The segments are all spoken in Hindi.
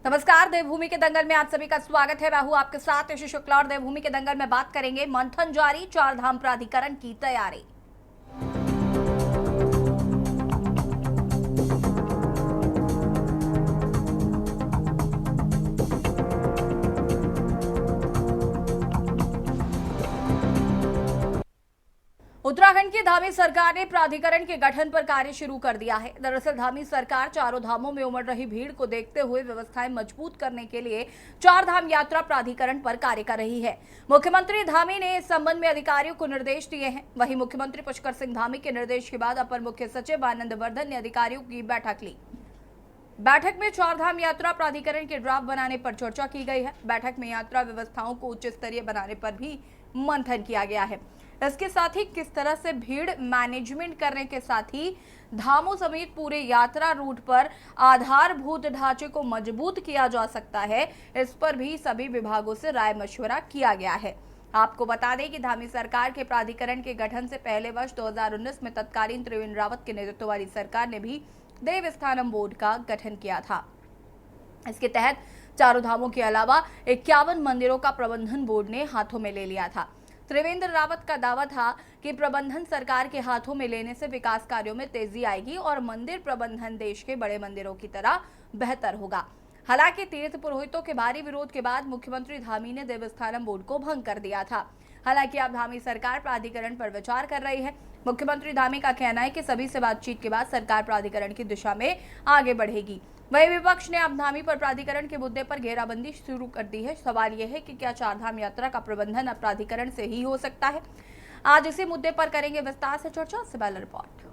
नमस्कार। देवभूमि के दंगल में आप सभी का स्वागत है। मैं हूं आपके साथ यशु शुक्ला और देवभूमि के दंगल में बात करेंगे मंथन जारी चारधाम प्राधिकरण की तैयारी। उत्तराखंड की धामी सरकार ने प्राधिकरण के गठन पर कार्य शुरू कर दिया है। दरअसल धामी सरकार चारों धामों में उमड़ रही भीड़ को देखते हुए व्यवस्थाएं मजबूत करने के लिए चार धाम यात्रा प्राधिकरण पर कार्य कर रही है। मुख्यमंत्री धामी ने इस संबंध में अधिकारियों को निर्देश दिए हैं। वहीं मुख्यमंत्री पुष्कर सिंह धामी के निर्देश के बाद अपर मुख्य सचिव आनंद वर्धन ने अधिकारियों की बैठक ली। बैठक में चार धाम यात्रा प्राधिकरण के ड्राफ्ट बनाने पर चर्चा की गई है। बैठक में यात्रा व्यवस्थाओं को उच्च स्तरीय बनाने पर भी मंथन किया गया है। इसके साथ ही किस तरह से भीड़ मैनेजमेंट करने के साथ ही धामों समेत पूरे यात्रा रूट पर आधारभूत ढांचे को मजबूत किया जा सकता है, इस पर भी सभी विभागों से राय मशवरा किया गया है। आपको बता दें कि धामी सरकार के प्राधिकरण के गठन से पहले वर्ष 2019 में तत्कालीन त्रिवेंद्र रावत के नेतृत्व वाली सरकार ने भी देवस्थानम बोर्ड का गठन किया था। इसके तहत चारों धामों के अलावा 51 मंदिरों का प्रबंधन बोर्ड ने हाथों में ले लिया था। त्रिवेंद्र रावत का दावा था कि प्रबंधन सरकार के हाथों में लेने से विकास कार्यों में तेजी आएगी और मंदिर प्रबंधन देश के बड़े मंदिरों की तरह बेहतर होगा। हालांकि तीर्थ पुरोहितों के भारी विरोध के बाद मुख्यमंत्री धामी ने देवस्थानम बोर्ड को भंग कर दिया था। हालांकि अब धामी सरकार प्राधिकरण पर विचार कर रही है। मुख्यमंत्री धामी का कहना है कि सभी से बातचीत के बाद सरकार प्राधिकरण की दिशा में आगे बढ़ेगी। वहीं विपक्ष ने अब धामी पर प्राधिकरण के मुद्दे पर घेराबंदी शुरू कर दी है। सवाल यह है कि क्या चारधाम यात्रा का प्रबंधन अब प्राधिकरण से ही हो सकता है? आज इसी मुद्दे पर करेंगे विस्तार से चर्चा। से पहले रिपोर्ट।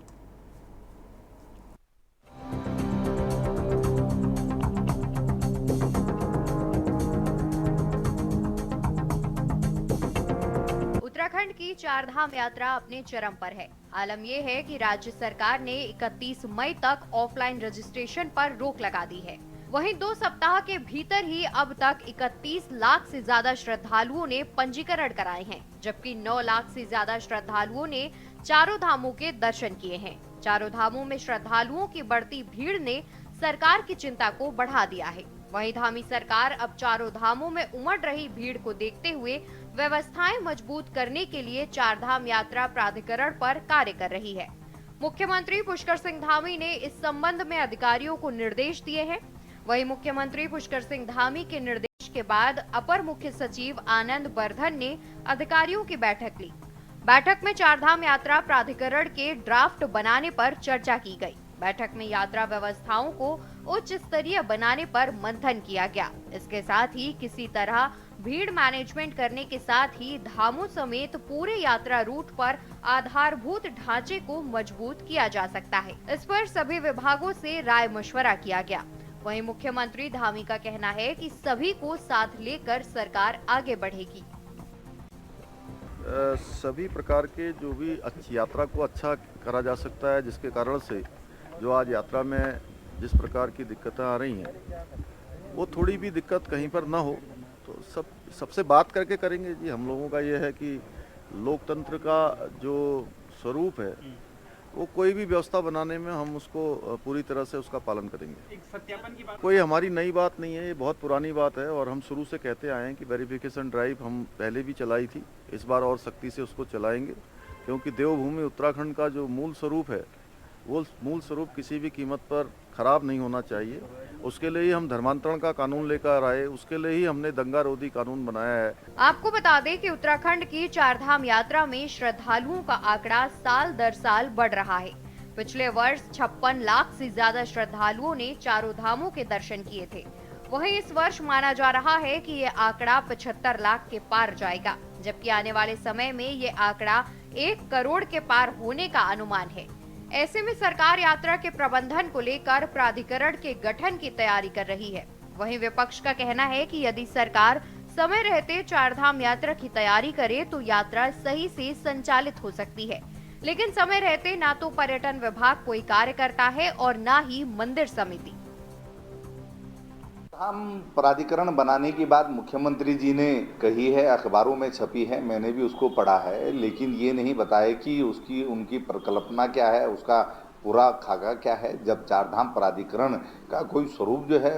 उत्तराखंड की चारधाम यात्रा अपने चरम पर है। आलम यह है कि राज्य सरकार ने 31 मई तक ऑफलाइन रजिस्ट्रेशन पर रोक लगा दी है। वहीं 2 सप्ताह के भीतर ही अब तक 31 लाख से ज्यादा श्रद्धालुओं ने पंजीकरण कराए हैं, जबकि 9 लाख से ज्यादा श्रद्धालुओं ने चारों धामों के दर्शन किए हैं। चारों धामों में श्रद्धालुओं की बढ़ती भीड़ ने सरकार की चिंता को बढ़ा दिया है। वहीं धामी सरकार अब चारों धामों में उमड़ रही भीड़ को देखते हुए व्यवस्थाएं मजबूत करने के लिए चारधाम यात्रा प्राधिकरण पर कार्य कर रही है। मुख्यमंत्री पुष्कर सिंह धामी ने इस संबंध में अधिकारियों को निर्देश दिए हैं। वहीं मुख्यमंत्री पुष्कर सिंह धामी के निर्देश के बाद अपर मुख्य सचिव आनंद वर्धन ने अधिकारियों की बैठक ली। बैठक में चारधाम यात्रा प्राधिकरण के ड्राफ्ट बनाने पर चर्चा की गई। बैठक में यात्रा व्यवस्थाओं को उच्च स्तरीय बनाने पर मंथन किया गया। इसके साथ ही किसी तरह भीड़ मैनेजमेंट करने के साथ ही धामों समेत पूरे यात्रा रूट पर आधारभूत ढांचे को मजबूत किया जा सकता है। इस पर सभी विभागों से राय मशवरा किया गया। वहीं मुख्यमंत्री धामी का कहना है कि सभी को साथ लेकर सरकार आगे बढ़ेगी। सभी प्रकार के जो भी अच्छी यात्रा को अच्छा करा जा सकता है, जिसके कारण से जो आज यात्रा में जिस प्रकार की दिक्कतें आ रही हैं, वो थोड़ी भी दिक्कत कहीं पर ना हो, तो सबसे बात करके करेंगे जी। हम लोगों का ये है कि लोकतंत्र का जो स्वरूप है, वो कोई भी व्यवस्था बनाने में हम उसको पूरी तरह से उसका पालन करेंगे। सत्यापन की बात कोई हमारी नई बात नहीं है, ये बहुत पुरानी बात है और हम शुरू से कहते आए हैं कि वेरिफिकेशन ड्राइव हम पहले भी चलाई थी, इस बार और सख्ती से उसको चलाएंगे, क्योंकि देवभूमि उत्तराखंड का जो मूल स्वरूप है, वो मूल स्वरूप किसी भी कीमत पर खराब नहीं होना चाहिए। उसके लिए ही हम धर्मांतरण का कानून लेकर आए, उसके लिए ही हमने दंगा रोधी कानून बनाया है। आपको बता दें कि उत्तराखंड की चारधाम यात्रा में श्रद्धालुओं का आंकड़ा साल दर साल बढ़ रहा है। पिछले वर्ष 56 लाख से ज्यादा श्रद्धालुओं ने चारों धामों के दर्शन किए थे। वहीं इस वर्ष माना जा रहा है कि ये आंकड़ा 75 लाख के पार जाएगा, जबकि आने वाले समय में ये आंकड़ा 1 करोड़ के पार होने का अनुमान है। ऐसे में सरकार यात्रा के प्रबंधन को लेकर प्राधिकरण के गठन की तैयारी कर रही है। वहीं विपक्ष का कहना है कि यदि सरकार समय रहते चारधाम यात्रा की तैयारी करे तो यात्रा सही से संचालित हो सकती है, लेकिन समय रहते ना तो पर्यटन विभाग कोई कार्य करता है और ना ही मंदिर समिति। हम प्राधिकरण बनाने की बात मुख्यमंत्री जी ने कही है, अखबारों में छपी है, मैंने भी उसको पढ़ा है, लेकिन ये नहीं बताया कि उनकी परिकल्पना क्या है, उसका पूरा खाका क्या है। जब चारधाम प्राधिकरण का कोई स्वरूप जो है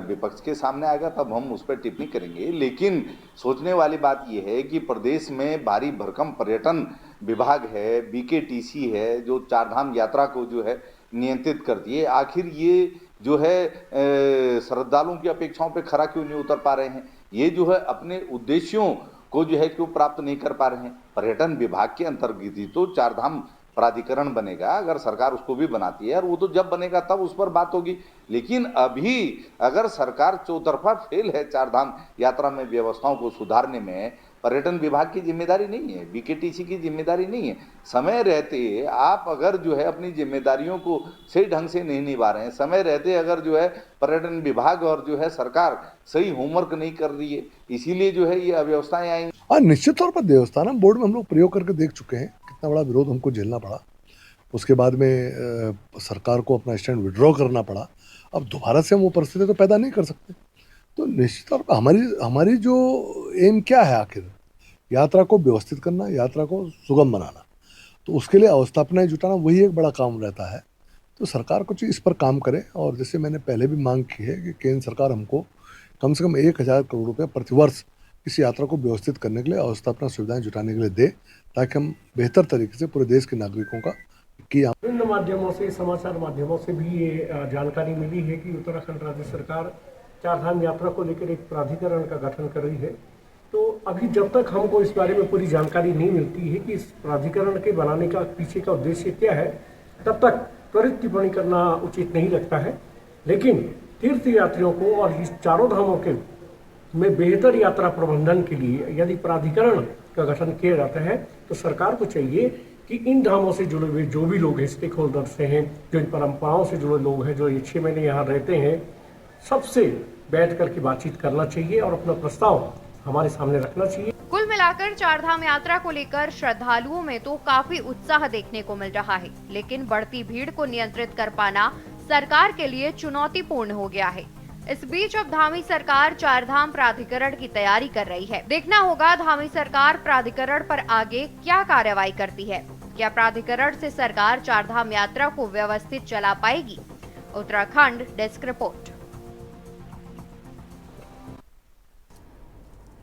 विपक्ष के सामने आएगा तब हम उस पर टिप्पणी करेंगे। लेकिन सोचने वाली बात यह है कि प्रदेश में भारी भरकम पर्यटन विभाग है, BKTC है, जो चारधाम यात्रा को जो है नियंत्रित करती है। आखिर ये जो है श्रद्धालुओं की अपेक्षाओं पे खरा क्यों नहीं उतर पा रहे हैं? ये जो है अपने उद्देश्यों को जो है क्यों प्राप्त नहीं कर पा रहे हैं? पर्यटन विभाग के अंतर्गत ही तो चारधाम प्राधिकरण बनेगा, अगर सरकार उसको भी बनाती है, और वो तो जब बनेगा तब उस पर बात होगी। लेकिन अभी अगर सरकार चौतरफा फेल है चारधाम यात्रा में व्यवस्थाओं को सुधारने में, पर्यटन विभाग की जिम्मेदारी नहीं है, BKTC की जिम्मेदारी नहीं है। समय रहते आप अगर जो है अपनी जिम्मेदारियों को सही ढंग से नहीं निभा रहे हैं, समय रहते अगर जो है पर्यटन विभाग और जो है सरकार सही होमवर्क नहीं कर रही है, इसीलिए जो है ये अव्यवस्थाएं आई। और निश्चित तौर पर देवस्थानम बोर्ड में हम लोग प्रयोग करके देख चुके हैं, कितना बड़ा विरोध हमको झेलना पड़ा। उसके बाद में सरकार को अपना स्टैंड विड्रॉ करना पड़ा। अब दोबारा से हम वो परिस्थिति तो पैदा नहीं कर सकते। तो निश्चित तौर पर हमारी जो एम क्या है, आखिर यात्रा को व्यवस्थित करना, यात्रा को सुगम बनाना, तो उसके लिए अवस्थापनाएं जुटाना वही एक बड़ा काम रहता है। तो सरकार कुछ इस पर काम करे, और जैसे मैंने पहले भी मांग की है कि केंद्र सरकार हमको कम से कम 1000 करोड़ रुपये प्रतिवर्ष इस यात्रा को व्यवस्थित करने के लिए, अवस्थापना सुविधाएं जुटाने के लिए दे, ताकि हम बेहतर तरीके से पूरे देश के नागरिकों का विभिन्न माध्यमों से, समाचार माध्यमों से भी ये जानकारी मिली है कि उत्तराखंड राज्य सरकार चारधाम यात्रा को लेकर एक प्राधिकरण का गठन कर रही है। तो अभी जब तक हमको इस बारे में पूरी जानकारी नहीं मिलती है कि इस प्राधिकरण के बनाने का पीछे का उद्देश्य क्या है, तब तक त्वरित टिप्पणी करना उचित नहीं लगता है। लेकिन तीर्थ यात्रियों को और इस चारों धामों के में बेहतर यात्रा प्रबंधन के लिए यदि प्राधिकरण का गठन किया जाता है, तो सरकार को चाहिए कि इन धामों से जुड़े हुए जो भी लोग हैं, स्टेक होल्डर्स हैं, जो इन परंपराओं से जुड़े लोग हैं, जो ये 6 महीने यहाँ रहते हैं, सबसे बैठ करके बातचीत करना चाहिए और अपना प्रस्ताव हमारे सामने रखना चाहिए। कुल मिलाकर चारधाम यात्रा को लेकर श्रद्धालुओं में तो काफी उत्साह देखने को मिल रहा है, लेकिन बढ़ती भीड़ को नियंत्रित कर पाना सरकार के लिए चुनौतीपूर्ण हो गया है। इस बीच अब धामी सरकार चारधाम प्राधिकरण की तैयारी कर रही है। देखना होगा धामी सरकार प्राधिकरण पर आगे क्या कार्रवाई करती है। क्या प्राधिकरण से सरकार चारधाम यात्रा को व्यवस्थित चला पाएगी? Uttarakhand desk report.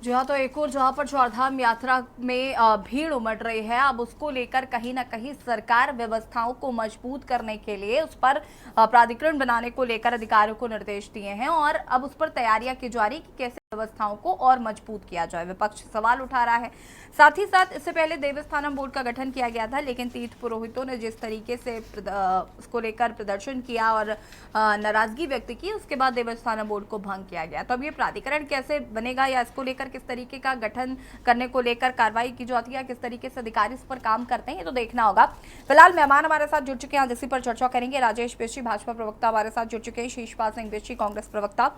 जी हाँ, तो एक और जहां पर चारधाम यात्रा में भीड़ उमड़ रही है, अब उसको लेकर कहीं ना कहीं सरकार व्यवस्थाओं को मजबूत करने के लिए उस पर प्राधिकरण बनाने को लेकर अधिकारियों को निर्देश दिए हैं, और अब उस पर तैयारियां की जा रही कि कैसे व्यवस्थाओं को और मजबूत किया जाए। विपक्ष सवाल उठा रहा है। साथ ही साथ इससे पहले देवस्थानम बोर्ड का गठन किया गया था, लेकिन तीर्थ पुरोहितों ने जिस तरीके से उसको लेकर प्रदर्शन किया और नाराजगी व्यक्त की, उसके बाद देवस्थानम बोर्ड को भंग किया गया। तो अब ये प्राधिकरण कैसे बनेगा या इसको लेकर किस तरीके का गठन करने को लेकर कार्रवाई की जाती है, किस तरीके से अधिकारी इस पर काम करते हैं, ये तो देखना होगा। फिलहाल मेहमान हमारे साथ जुड़ चुके हैं, आज इसी पर चर्चा करेंगे। राजेश बिष्ट भाजपा प्रवक्ता हमारे साथ जुड़ चुके हैं, शीशपाल सिंह बिष्ट कांग्रेस प्रवक्ता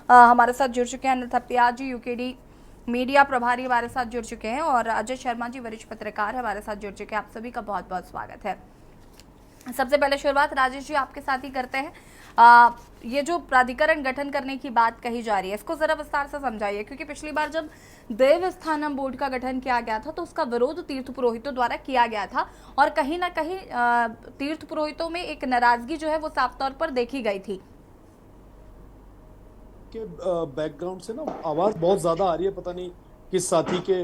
हमारे साथ जुड़ चुके हैं, अनिल थपलियाल जी UKD मीडिया प्रभारी हमारे साथ जुड़ चुके हैं, और अजय शर्मा जी वरिष्ठ पत्रकार हमारे साथ जुड़ चुके हैं। आप सभी का बहुत बहुत स्वागत है। सबसे पहले शुरुआत राजेश जी आपके साथ ही करते हैं। ये जो प्राधिकरण गठन करने की बात कही जा रही है, इसको जरा विस्तार से समझाइए, क्योंकि पिछली बार जब देवस्थानम बोर्ड का गठन किया गया था तो उसका विरोध तीर्थ पुरोहितों द्वारा किया गया था, और कहीं ना कहीं तीर्थ पुरोहितों में एक नाराजगी जो है वो साफ तौर पर देखी गई थी। के बैकग्राउंड से ना आवाज बहुत ज्यादा आ रही है, पता नहीं किस साथी के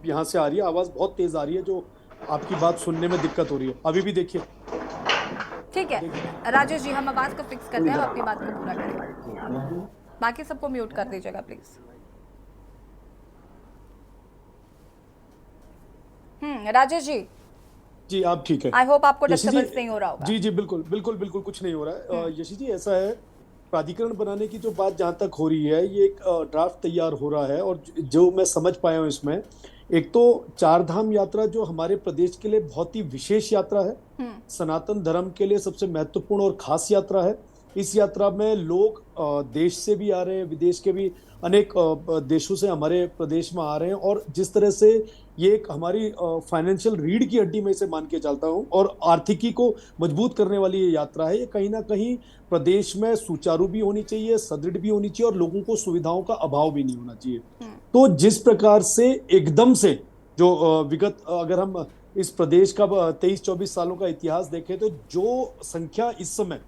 यहाँ से आ रही है, आवाज बहुत तेज आ रही है, जो आपकी बात सुनने में दिक्कत हो रही है। अभी भी देखिए। ठीक है राजेश जी, हम आवाज को फिक्स करते हैं, अपनी बात को पूरा करें। बाकी सबको म्यूट कर दीजिएगा प्लीज। राजेश जी जी आप ठीक है? आई होप आपको डिस्टर्बेंस नहीं हो रहा होगा। जी जी बिल्कुल बिल्कुल बिल्कुल कुछ नहीं हो रहा है। यशी जी ऐसा है, प्राधिकरण बनाने की जो बात जहाँ तक हो रही है, ये एक ड्राफ्ट तैयार हो रहा है, और जो मैं समझ पाया हूँ इसमें, एक तो चारधाम यात्रा जो हमारे प्रदेश के लिए बहुत ही विशेष यात्रा है, सनातन धर्म के लिए सबसे महत्वपूर्ण और खास यात्रा है। इस यात्रा में लोग देश से भी आ रहे हैं, विदेश के भी अनेक देशों से हमारे प्रदेश में आ रहे हैं, और जिस तरह से ये एक हमारी फाइनेंशियल रीढ़ की हड्डी में इसे मान के चलता हूँ, और आर्थिकी को मजबूत करने वाली ये यात्रा है। ये कहीं ना कहीं प्रदेश में सुचारू भी होनी चाहिए, सुदृढ़ भी होनी चाहिए, और लोगों को सुविधाओं का अभाव भी नहीं होना चाहिए। तो जिस प्रकार से एकदम से जो विगत अगर हम इस प्रदेश का 23-24 सालों का इतिहास देखें तो जो संख्या इस समय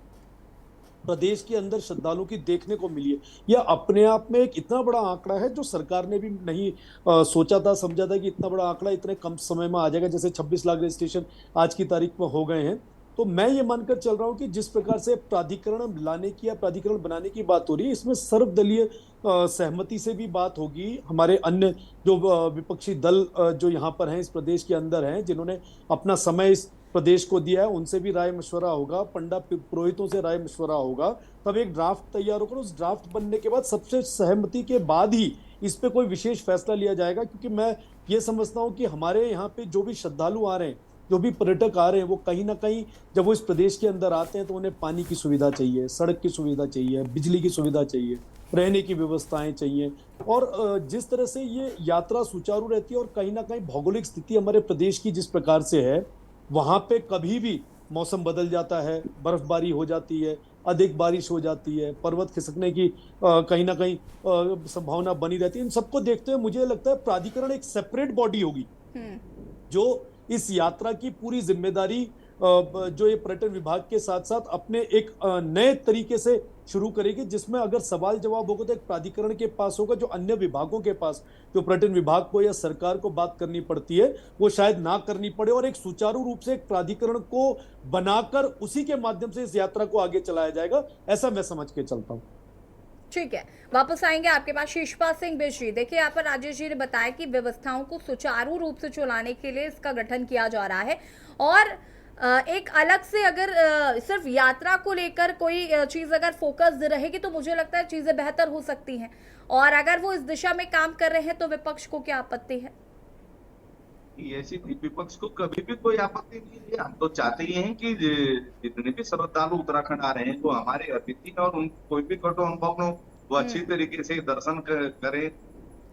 प्रदेश के अंदर श्रद्धालुओं की देखने को मिली है, यह अपने आप में एक इतना बड़ा आंकड़ा है जो सरकार ने भी नहीं सोचा था, समझा था कि इतना बड़ा आंकड़ा इतने कम समय में आ जाएगा। जैसे 26 लाख रजिस्ट्रेशन आज की तारीख में हो गए हैं, तो मैं ये मानकर चल रहा हूं कि जिस प्रकार से प्राधिकरण लाने की या प्राधिकरण बनाने की बात हो रही है, इसमें सर्वदलीय सहमति से भी बात होगी। हमारे अन्य जो विपक्षी दल जो यहाँ पर हैं, इस प्रदेश के अंदर हैं, जिन्होंने अपना समय इस प्रदेश को दिया है, उनसे भी राय मशवरा होगा, पंडा पुरोहितों से राय मशवरा होगा, तब एक ड्राफ्ट तैयार होकर उस ड्राफ्ट बनने के बाद सबसे सहमति के बाद ही इस पे कोई विशेष फैसला लिया जाएगा। क्योंकि मैं ये समझता हूँ कि हमारे यहाँ पे जो भी श्रद्धालु आ रहे हैं, जो भी पर्यटक आ रहे हैं, वो कहीं ना कहीं जब वो इस प्रदेश के अंदर आते हैं तो उन्हें पानी की सुविधा चाहिए, सड़क की सुविधा चाहिए, बिजली की सुविधा चाहिए, रहने की व्यवस्थाएं चाहिए। और जिस तरह से ये यात्रा सुचारू रहती है और कहीं ना कहीं भौगोलिक स्थिति हमारे प्रदेश की जिस प्रकार से है, वहां पे कभी भी मौसम बदल जाता है, बर्फबारी हो जाती है, अधिक बारिश हो जाती है, पर्वत खिसकने की कहीं ना कहीं संभावना बनी रहती है। इन सबको देखते हुए मुझे लगता है प्राधिकरण एक सेपरेट बॉडी होगी जो इस यात्रा की पूरी जिम्मेदारी जो ये पर्यटन विभाग के साथ साथ अपने एक नए तरीके से शुरू करेगी, जिसमें अगर सवाल जवाब होगा तो एक प्राधिकरण के पास होगा, जो अन्य विभागों के पास जो पर्यटन विभाग को या सरकार को बात करनी पड़ती है वो शायद ना करनी पड़े, और एक सुचारू रूप से एक प्राधिकरण को बनाकर उसी के माध्यम से इस यात्रा को आगे चलाया जाएगा, ऐसा मैं समझ के चलता हूँ। ठीक है, वापस आएंगे आपके पास शिशपाल सिंह बिष्ट जी। देखिए, यहाँ पर राजेश जी ने बताया कि व्यवस्थाओं को सुचारू रूप से चलाने के लिए इसका गठन किया जा रहा है, और एक अलग से अगर सिर्फ यात्रा को लेकर कोई चीज अगर फोकस रहेगी तो मुझे लगता है चीजें बेहतर हो सकती हैं, और अगर वो इस दिशा में काम कर रहे हैं तो विपक्ष को क्या आपत्ति है? ऐसी विपक्ष को कभी भी कोई आपत्ति नहीं है। हम तो चाहते ही हैं कि जितने भी श्रद्धालु उत्तराखंड आ रहे हैं वो हमारे अतिथि और उन कोई भी कटु अनुभव न हो, वो अच्छी तरीके से दर्शन करें।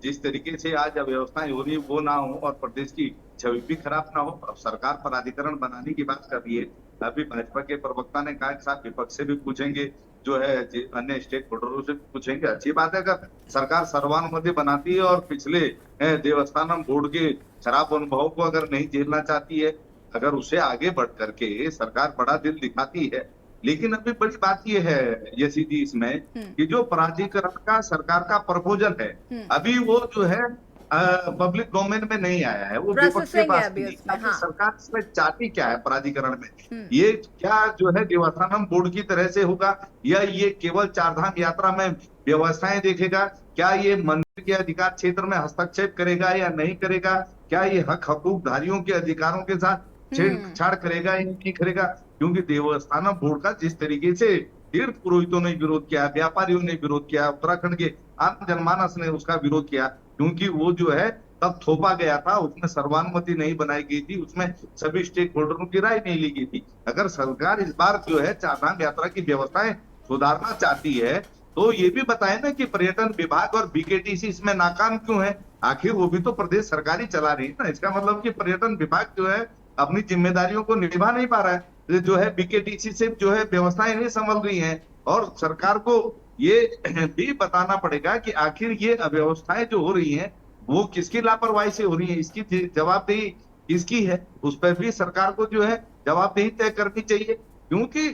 जिस तरीके से आज व्यवस्थाएं हो रही है वो ना हो और प्रदेश की छवि भी खराब ना हो। अब सरकार प्राधिकरण बनाने की बात कर रही है। अभी भाजपा के प्रवक्ता ने कहा कि साहब विपक्ष से भी पूछेंगे, जो है अन्य स्टेक होल्डरों से पूछेंगे। अच्छी बात है, अगर सरकार सर्वानुमति बनाती है और पिछले देवस्थानम बोर्ड के खराब अनुभव को अगर नहीं झेलना चाहती है, अगर उसे आगे बढ़ करके सरकार बड़ा दिल दिखाती है। लेकिन अभी बड़ी बात यह है यशी जी इसमें कि जो प्राधिकरण का सरकार का प्रपोजल है अभी वो जो है पब्लिक डोमेन में नहीं आया है, वो विपक्ष के पास नहीं। हाँ। सरकार इसमें चाहती क्या है प्राधिकरण में, ये क्या जो है देवस्थानम बोर्ड की तरह से होगा या ये केवल चारधाम यात्रा में व्यवस्थाएं देखेगा? क्या ये मंदिर के अधिकार क्षेत्र में हस्तक्षेप करेगा या नहीं करेगा? क्या ये हक हकूकधारियों के अधिकारों के साथ छेड़छाड़ करेगा या नहीं करेगा? क्योंकि देवस्थानम बोर्ड का जिस तरीके से तीर्थ पुरोहितों ने विरोध किया, व्यापारियों ने विरोध किया, उत्तराखंड के आम जनमानस ने उसका विरोध किया, क्योंकि वो जो है तब थोपा गया था, उसमें सर्वानुमति नहीं बनाई गई थी, उसमें सभी स्टेक होल्डरों की राय नहीं ली गई थी। अगर सरकार इस बार जो है चारधाम यात्रा की व्यवस्थाएं सुधारना चाहती है तो ये भी बताए ना कि पर्यटन विभाग और बीकेटीसी इसमें नाकाम क्यों है? आखिर वो भी तो प्रदेश सरकार ही चला रही है ना। इसका मतलब कि पर्यटन विभाग जो है अपनी जिम्मेदारियों को निभा नहीं पा रहा है, जो है बीकेटीसी से जो है व्यवस्थाएं नहीं संभल रही हैं, और सरकार को ये भी बताना पड़ेगा कि आखिर ये अव्यवस्थाएं जो हो रही हैं वो किसकी लापरवाही से हो रही है, इसकी जवाबदेही किसकी है, उस पर भी सरकार को जो है जवाबदेही तय करनी चाहिए। क्योंकि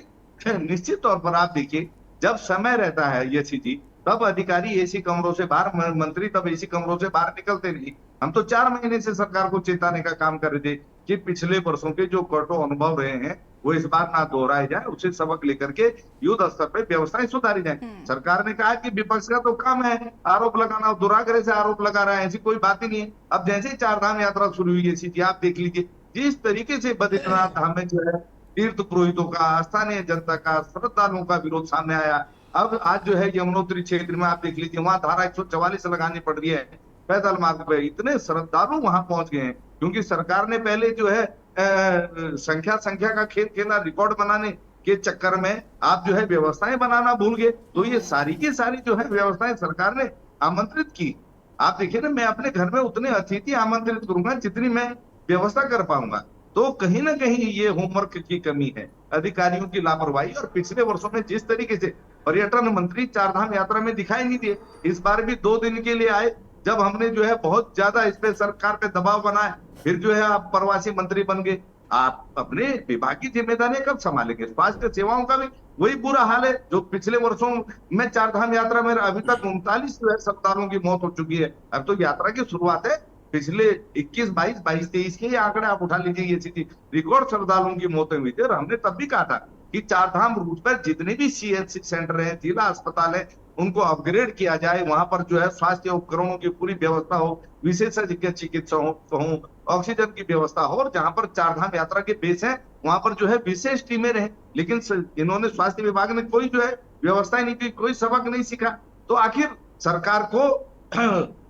निश्चित तौर पर आप देखिए, जब समय रहता है ये जी तब अधिकारी एसी कमरों से बाहर, मंत्री तब एसी कमरों से बाहर निकलते नहीं। हम तो 4 महीने से सरकार को चेताने का काम कर रहे थे कि पिछले वर्षों के जो कटु अनुभव रहे हैं वो इस बार ना दोहराए जाए, उसे सबक लेकर के युद्ध स्तर पे व्यवस्थाएं सुधारी जाए। सरकार ने कहा कि विपक्ष का तो काम है आरोप लगाना, दुराग्रह से आरोप लगा रहा है, ऐसी कोई बात ही नहीं है। अब जैसे ही चारधाम यात्रा शुरू हुई है, आप देख लीजिए जिस तरीके से बद्रीनाथ धाम में जो है तीर्थ पुरोहितों का, स्थानीय जनता का, श्रद्धालुओं का विरोध सामने आया। अब आज जो है यमुनोत्री क्षेत्र में आप देख लीजिए, वहां धारा 144 लगानी पड़ रही है पैदल मार्ग पे। इतने श्रद्धालु वहां पहुंच गए हैं क्योंकि सरकार ने पहले जो है संख्या का खेल खेला, रिकॉर्ड बनाने के चक्कर में आप जो है व्यवस्थाएं बनाना भूल गए। तो ये सारी की सारी जो है व्यवस्थाएं सरकार ने आमंत्रित की। आप देखिए ना, मैं अपने घर में उतने अतिथि आमंत्रित करूंगा जितनी मैं व्यवस्था कर पाऊंगा। तो कहीं ना कहीं ये होमवर्क की कमी है, अधिकारियों की लापरवाही, और पिछले वर्षों में जिस तरीके से पर्यटन मंत्री चारधाम यात्रा में दिखाई नहीं दिए। इस बार भी 2 दिन के लिए आए, जब हमने जो है बहुत ज्यादा इस पे सरकार पे दबाव बनाया फिर जो है आप प्रवासी मंत्री बन गए। आप अपने विभाग की जिम्मेदारी कब संभालेंगे? स्वास्थ्य सेवाओं का भी वही बुरा हाल है जो पिछले वर्षों में चार धाम यात्रा में अभी तक 39 श्रद्धालुओं की मौत हो चुकी है। अब तो यात्रा की शुरुआत है, पिछले 21, 22, 23 के ही आंकड़े आप उठा लीजिए, ये स्थिति रिकॉर्ड श्रद्धालुओं की मौतें हुई थी। और हमने तब भी कहा था कि चार धाम रूट पर जितने भी सीएचसी सेंटर है, जिला अस्पताल है, उनको अपग्रेड किया जाए। वहां पर जो है स्वास्थ्य उपकरणों की पूरी व्यवस्था हो, विशेषज्ञ चिकित्सा हो, ऑक्सीजन की व्यवस्था हो, और जहां पर चार धाम यात्रा के बेस है वहां पर जो है विशेष टीमें रहे। लेकिन इन्होंने स्वास्थ्य विभाग ने कोई जो है व्यवस्था नहीं की, कोई सबक नहीं सीखा। तो आखिर सरकार को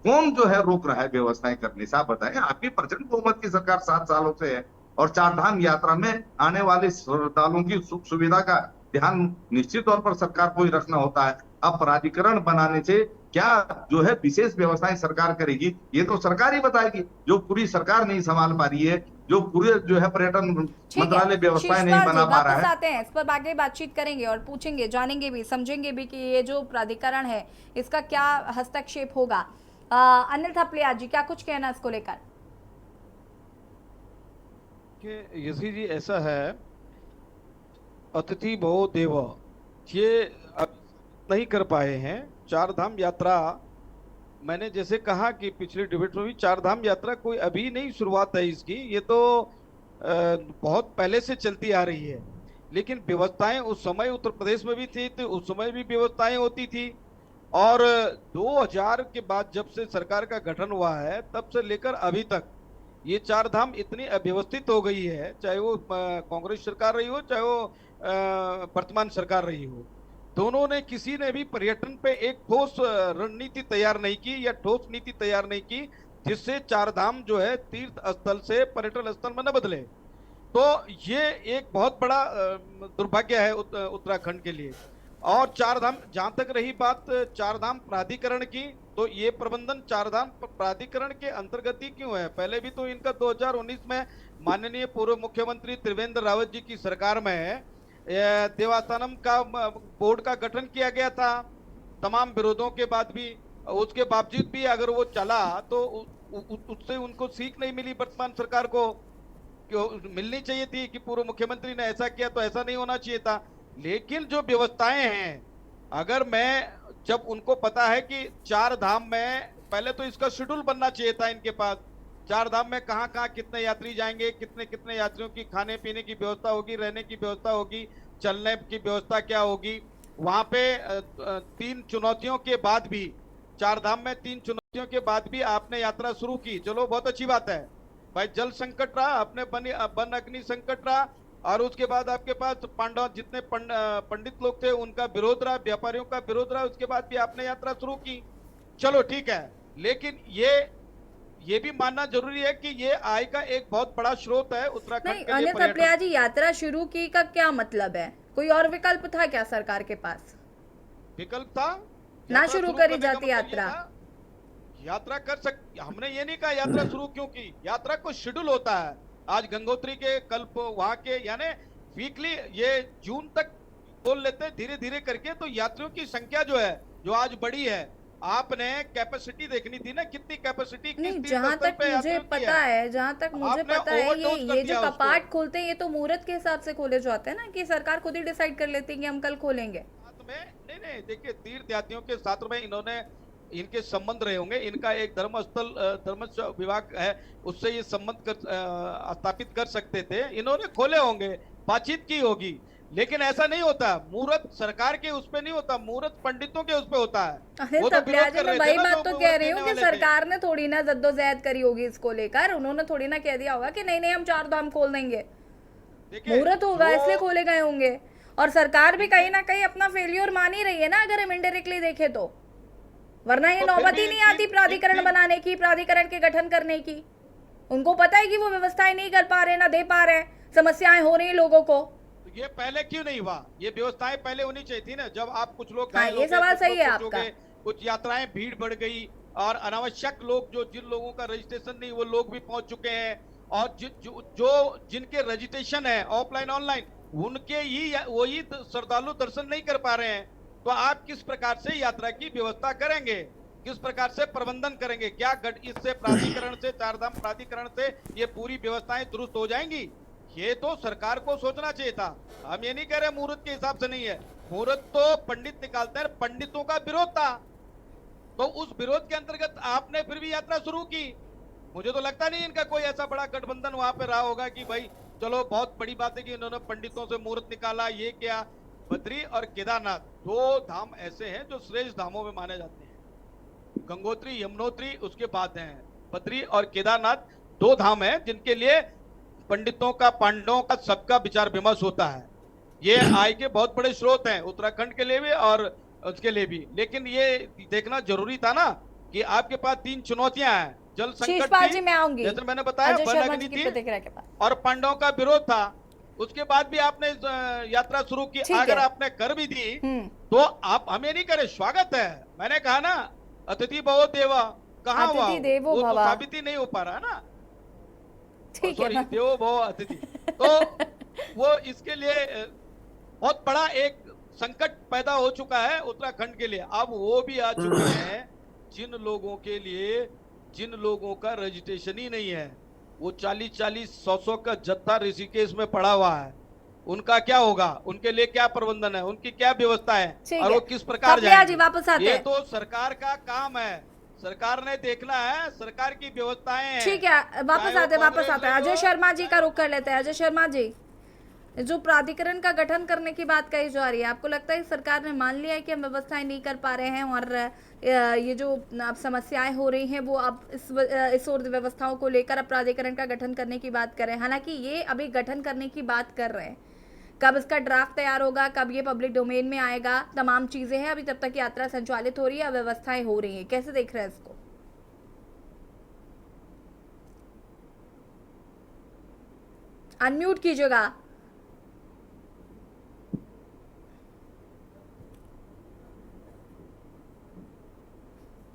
कौन जो है रोक रहा है व्यवस्थाएं करने से? आप बताएं। आपकी प्रचंड बहुमत की सरकार 7 सालों से है, और चार धाम यात्रा में आने वाले श्रद्धालुओं की सुख सुविधा का ध्यान निश्चित तौर पर सरकार को ही रखना होता है। अब प्राधिकरण बनाने से क्या जो है विशेष व्यवस्थाएं सरकार करेगी, ये तो सरकार ही बताएगी, जो पूरी सरकार नहीं संभाल पा रही है, जो पूरे जो है पर्यटन मंत्रालय व्यवस्थाएं नहीं बना पा रहा है। आते हैं इस पर आगे बातचीत करेंगे और पूछेंगे, जानेंगे भी, समझेंगे भी कि ये जो प्राधिकरण है इसका क्या हस्तक्षेप होगा। अनिल थपलिया जी, क्या कुछ कहना इसको लेकर? यशी जी, ऐसा है, अतिथि भव देव, ये अब नहीं कर पाए हैं। चार धाम यात्रा, मैंने जैसे कहा कि पिछले डिबेट में भी, चार धाम यात्रा कोई अभी नहीं शुरुआत है इसकी, ये तो बहुत पहले से चलती आ रही है। लेकिन व्यवस्थाएं उस समय उत्तर प्रदेश में भी थी, तो उस समय भी व्यवस्थाएं होती थी। और 2000 के बाद जब से सरकार का गठन हुआ है, तब से लेकर अभी तक ये चार धाम इतनी अव्यवस्थित हो गई है, चाहे वो कांग्रेस सरकार रही हो, चाहे वो वर्तमान सरकार रही हो। दोनों ने, किसी ने भी पर्यटन पे एक ठोस रणनीति तैयार नहीं की या ठोस नीति तैयार नहीं की, जिससे चार धाम जो है तीर्थ स्थल से पर्यटन स्थल में न बदले। तो ये एक बहुत बड़ा दुर्भाग्य है उत्तराखंड के लिए। और चार धाम, जहां तक रही बात चार धाम प्राधिकरण की, तो ये प्रबंधन चार धाम प्राधिकरण के अंतर्गत ही क्यों है? पहले भी तो इनका 2019 में माननीय पूर्व मुख्यमंत्री त्रिवेंद्र रावत जी की सरकार में देवस्थानम का बोर्ड का गठन किया गया था, तमाम विरोधों के बाद भी। उसके बावजूद भी अगर वो चला तो उससे उनको सीख नहीं मिली वर्तमान सरकार को, मिलनी चाहिए थी कि पूर्व मुख्यमंत्री ने ऐसा किया तो ऐसा नहीं होना चाहिए था। लेकिन जो व्यवस्थाएं हैं, अगर जब उनको पता है कि चार धाम में, पहले तो इसका शेड्यूल बनना चाहिए था इनके पास, चार धाम में कहां कहां कितने यात्री जाएंगे, कितने कितने यात्रियों की खाने पीने की व्यवस्था होगी, रहने की व्यवस्था होगी, चलने की व्यवस्था क्या होगी। वहां पे 3 चुनौतियों के बाद भी, चार धाम में 3 चुनौतियों के बाद भी आपने यात्रा शुरू की, चलो बहुत अच्छी बात है भाई। जल संकट रहा, अपने वन अग्नि संकट रहा, और उसके बाद आपके पास पांडव जितने पंडित लोग थे उनका विरोध रहा, व्यापारियों का विरोध रहा, उसके बाद भी आपने यात्रा शुरू की, चलो ठीक है। लेकिन ये भी मानना जरूरी है कि ये आय का एक बहुत बड़ा स्रोत है उत्तराखंड के लिए। अनिल थपलिया जी, यात्रा शुरू की का क्या मतलब है? कोई और विकल्प था क्या सरकार के पास? विकल्प था ना शुरू करी जाती यात्रा? यात्रा कर सकते, हमने ये नहीं कहा यात्रा शुरू क्यों की। यात्रा को शेड्यूल होता है, आज गंगोत्री के, कल वहां के, यानी वीकली, ये जून तक बोल लेते हैं धीरे धीरे करके। तो यात्रियों की संख्या जो है, जो आज बड़ी है, आपने कैपेसिटी देखनी थी ना, कितनी कैपेसिटी, जहां तक मुझे पता है, ये जो कपाट खोलते हैं ये तो मुहूर्त के हिसाब से खोले जाते हैं ना, कि सरकार खुद ही डिसाइड कर लेती है कि हम कल खोलेंगे। नहीं, देखिए, तीर्थ यात्रियों के साथ में इनके संबंध रहे होंगे, इनका एक धर्मस्थल धर्म विभाग है, उससे ये संबंध स्थापित कर सकते थे, इन्होंने खोले होंगे, बातचीत की होगी। लेकिन ऐसा नहीं होता, मुहूर्त सरकार के उस पे नहीं होता, मुहूर्त पंडितों के उस पे होता है। वो तो मैं वही बात तो कह रही हूँ कि सरकार ने थोड़ी ना जद्दोजहद करी होगी इसको लेकर, उन्होंने थोड़ी ना कह दिया होगा कि नहीं हम चार धाम खोल देंगे, मुहूर्त होगा इसलिए खोले गए होंगे। और सरकार भी कहीं ना कहीं अपना फेलियर मान ही रही है ना, अगर हम इनडायरेक्टली देखे तो, वरना ये नौबत ही नहीं आती प्राधिकरण बनाने की, प्राधिकरण के गठन करने की। उनको पता है कि वो व्यवस्थाएं नहीं कर पा रहे, ना दे पा रहे, समस्याएं हो रही लोगों को। ये पहले क्यों नहीं हुआ? ये व्यवस्थाएं पहले होनी चाहिए थी ना, जब आप कुछ लोग, हाँ, ये सवाल सही है आपका। कुछ यात्राएं भीड़ बढ़ गई, और अनावश्यक लोग, जिन लोगों का रजिस्ट्रेशन नहीं, वो लोग भी पहुंच चुके हैं, और जिनके रजिस्ट्रेशन है ऑफलाइन ऑनलाइन, उनके ही वही श्रद्धालु दर्शन नहीं कर पा रहे हैं। तो आप किस प्रकार से यात्रा की व्यवस्था करेंगे? किस प्रकार से प्रबंधन करेंगे, क्या इससे प्राधिकरण से, चारधाम प्राधिकरण से ये पूरी व्यवस्थाएं दुरुस्त हो जाएंगी? ये तो सरकार को सोचना चाहिए था। हम ये नहीं कह रहे मुहूर्त के हिसाब से नहीं है, मुहूर्त तो पंडित निकालते हैं, पंडितों का विरोध था, तो उस विरोध के अंतर्गत आपने फिर भी यात्रा शुरू की। मुझे तो लगता नहीं इनका कोई ऐसा बड़ा गठबंधन वहां पे रहा होगा कि भाई चलो बहुत बड़ी बात है कि इन्होंने पंडितों से मुहूर्त निकाला, ये क्या। बद्री और केदारनाथ दो धाम ऐसे हैं जो श्रेष्ठ धामों में माने जाते हैं। गंगोत्री, यमुनोत्री उसके बाद हैं, बद्री और केदारनाथ दो धाम हैं जिनके लिए पंडितों का, पांडवों का, सबका विचार विमर्श होता है। ये आय के बहुत बड़े स्रोत हैं उत्तराखंड के लिए भी और उसके लिए भी। लेकिन ये देखना जरूरी था ना कि आपके पास 3 चुनौतियां हैं, जल संकट थी, मैं आऊंगी, जैसे मैंने बताया, अजय शर्मा वनाग्नि जी की थी प्रतिक्रिया के बाद। और पांडवों का विरोध था। उसके बाद भी आपने यात्रा शुरू की, अगर आपने कर भी दी तो आप हमें नहीं करे, स्वागत है। मैंने कहा ना, अतिथि भवो देवा, कहाँ हुआ वो तो साबित ही नहीं हो पा रहा ना। ठीक है ना? देवो भव अतिथि, तो वो इसके लिए बहुत बड़ा एक संकट पैदा हो चुका है उत्तराखंड के लिए। अब वो भी आ चुके हैं जिन लोगों के लिए, जिन लोगों का रजिस्ट्रेशन ही नहीं है, वो 40-40, 100-100 का जत्था ऋषिकेश में पड़ा हुआ है। उनका क्या होगा, उनके लिए क्या प्रबंधन है, उनकी क्या व्यवस्था है और वो किस प्रकार जाएंगे? वापस आते ये तो सरकार का काम है, सरकार ने देखना है, सरकार की व्यवस्थाएं हैं। ठीक है, वापस आते हैं। अजय शर्मा जी का रुख कर लेते हैं। अजय शर्मा जी, जो प्राधिकरण का गठन करने की बात कही जा रही है, आपको लगता है सरकार ने मान लिया है कि हम व्यवस्थाएं नहीं कर पा रहे हैं और ये जो अब समस्याएं हो रही हैं वो अब इस और व्यवस्थाओं को लेकर अब प्राधिकरण का गठन करने की बात कर रहे हैं? हालांकि ये अभी गठन करने की बात कर रहे हैं, कब इसका ड्राफ्ट तैयार होगा, कब ये पब्लिक डोमेन में आएगा, तमाम चीजें हैं। अभी तब तक यात्रा संचालित हो रही है, व्यवस्थाएं हो रही है, कैसे देख रहे हैं इसको? अनम्यूट कीजिएगा।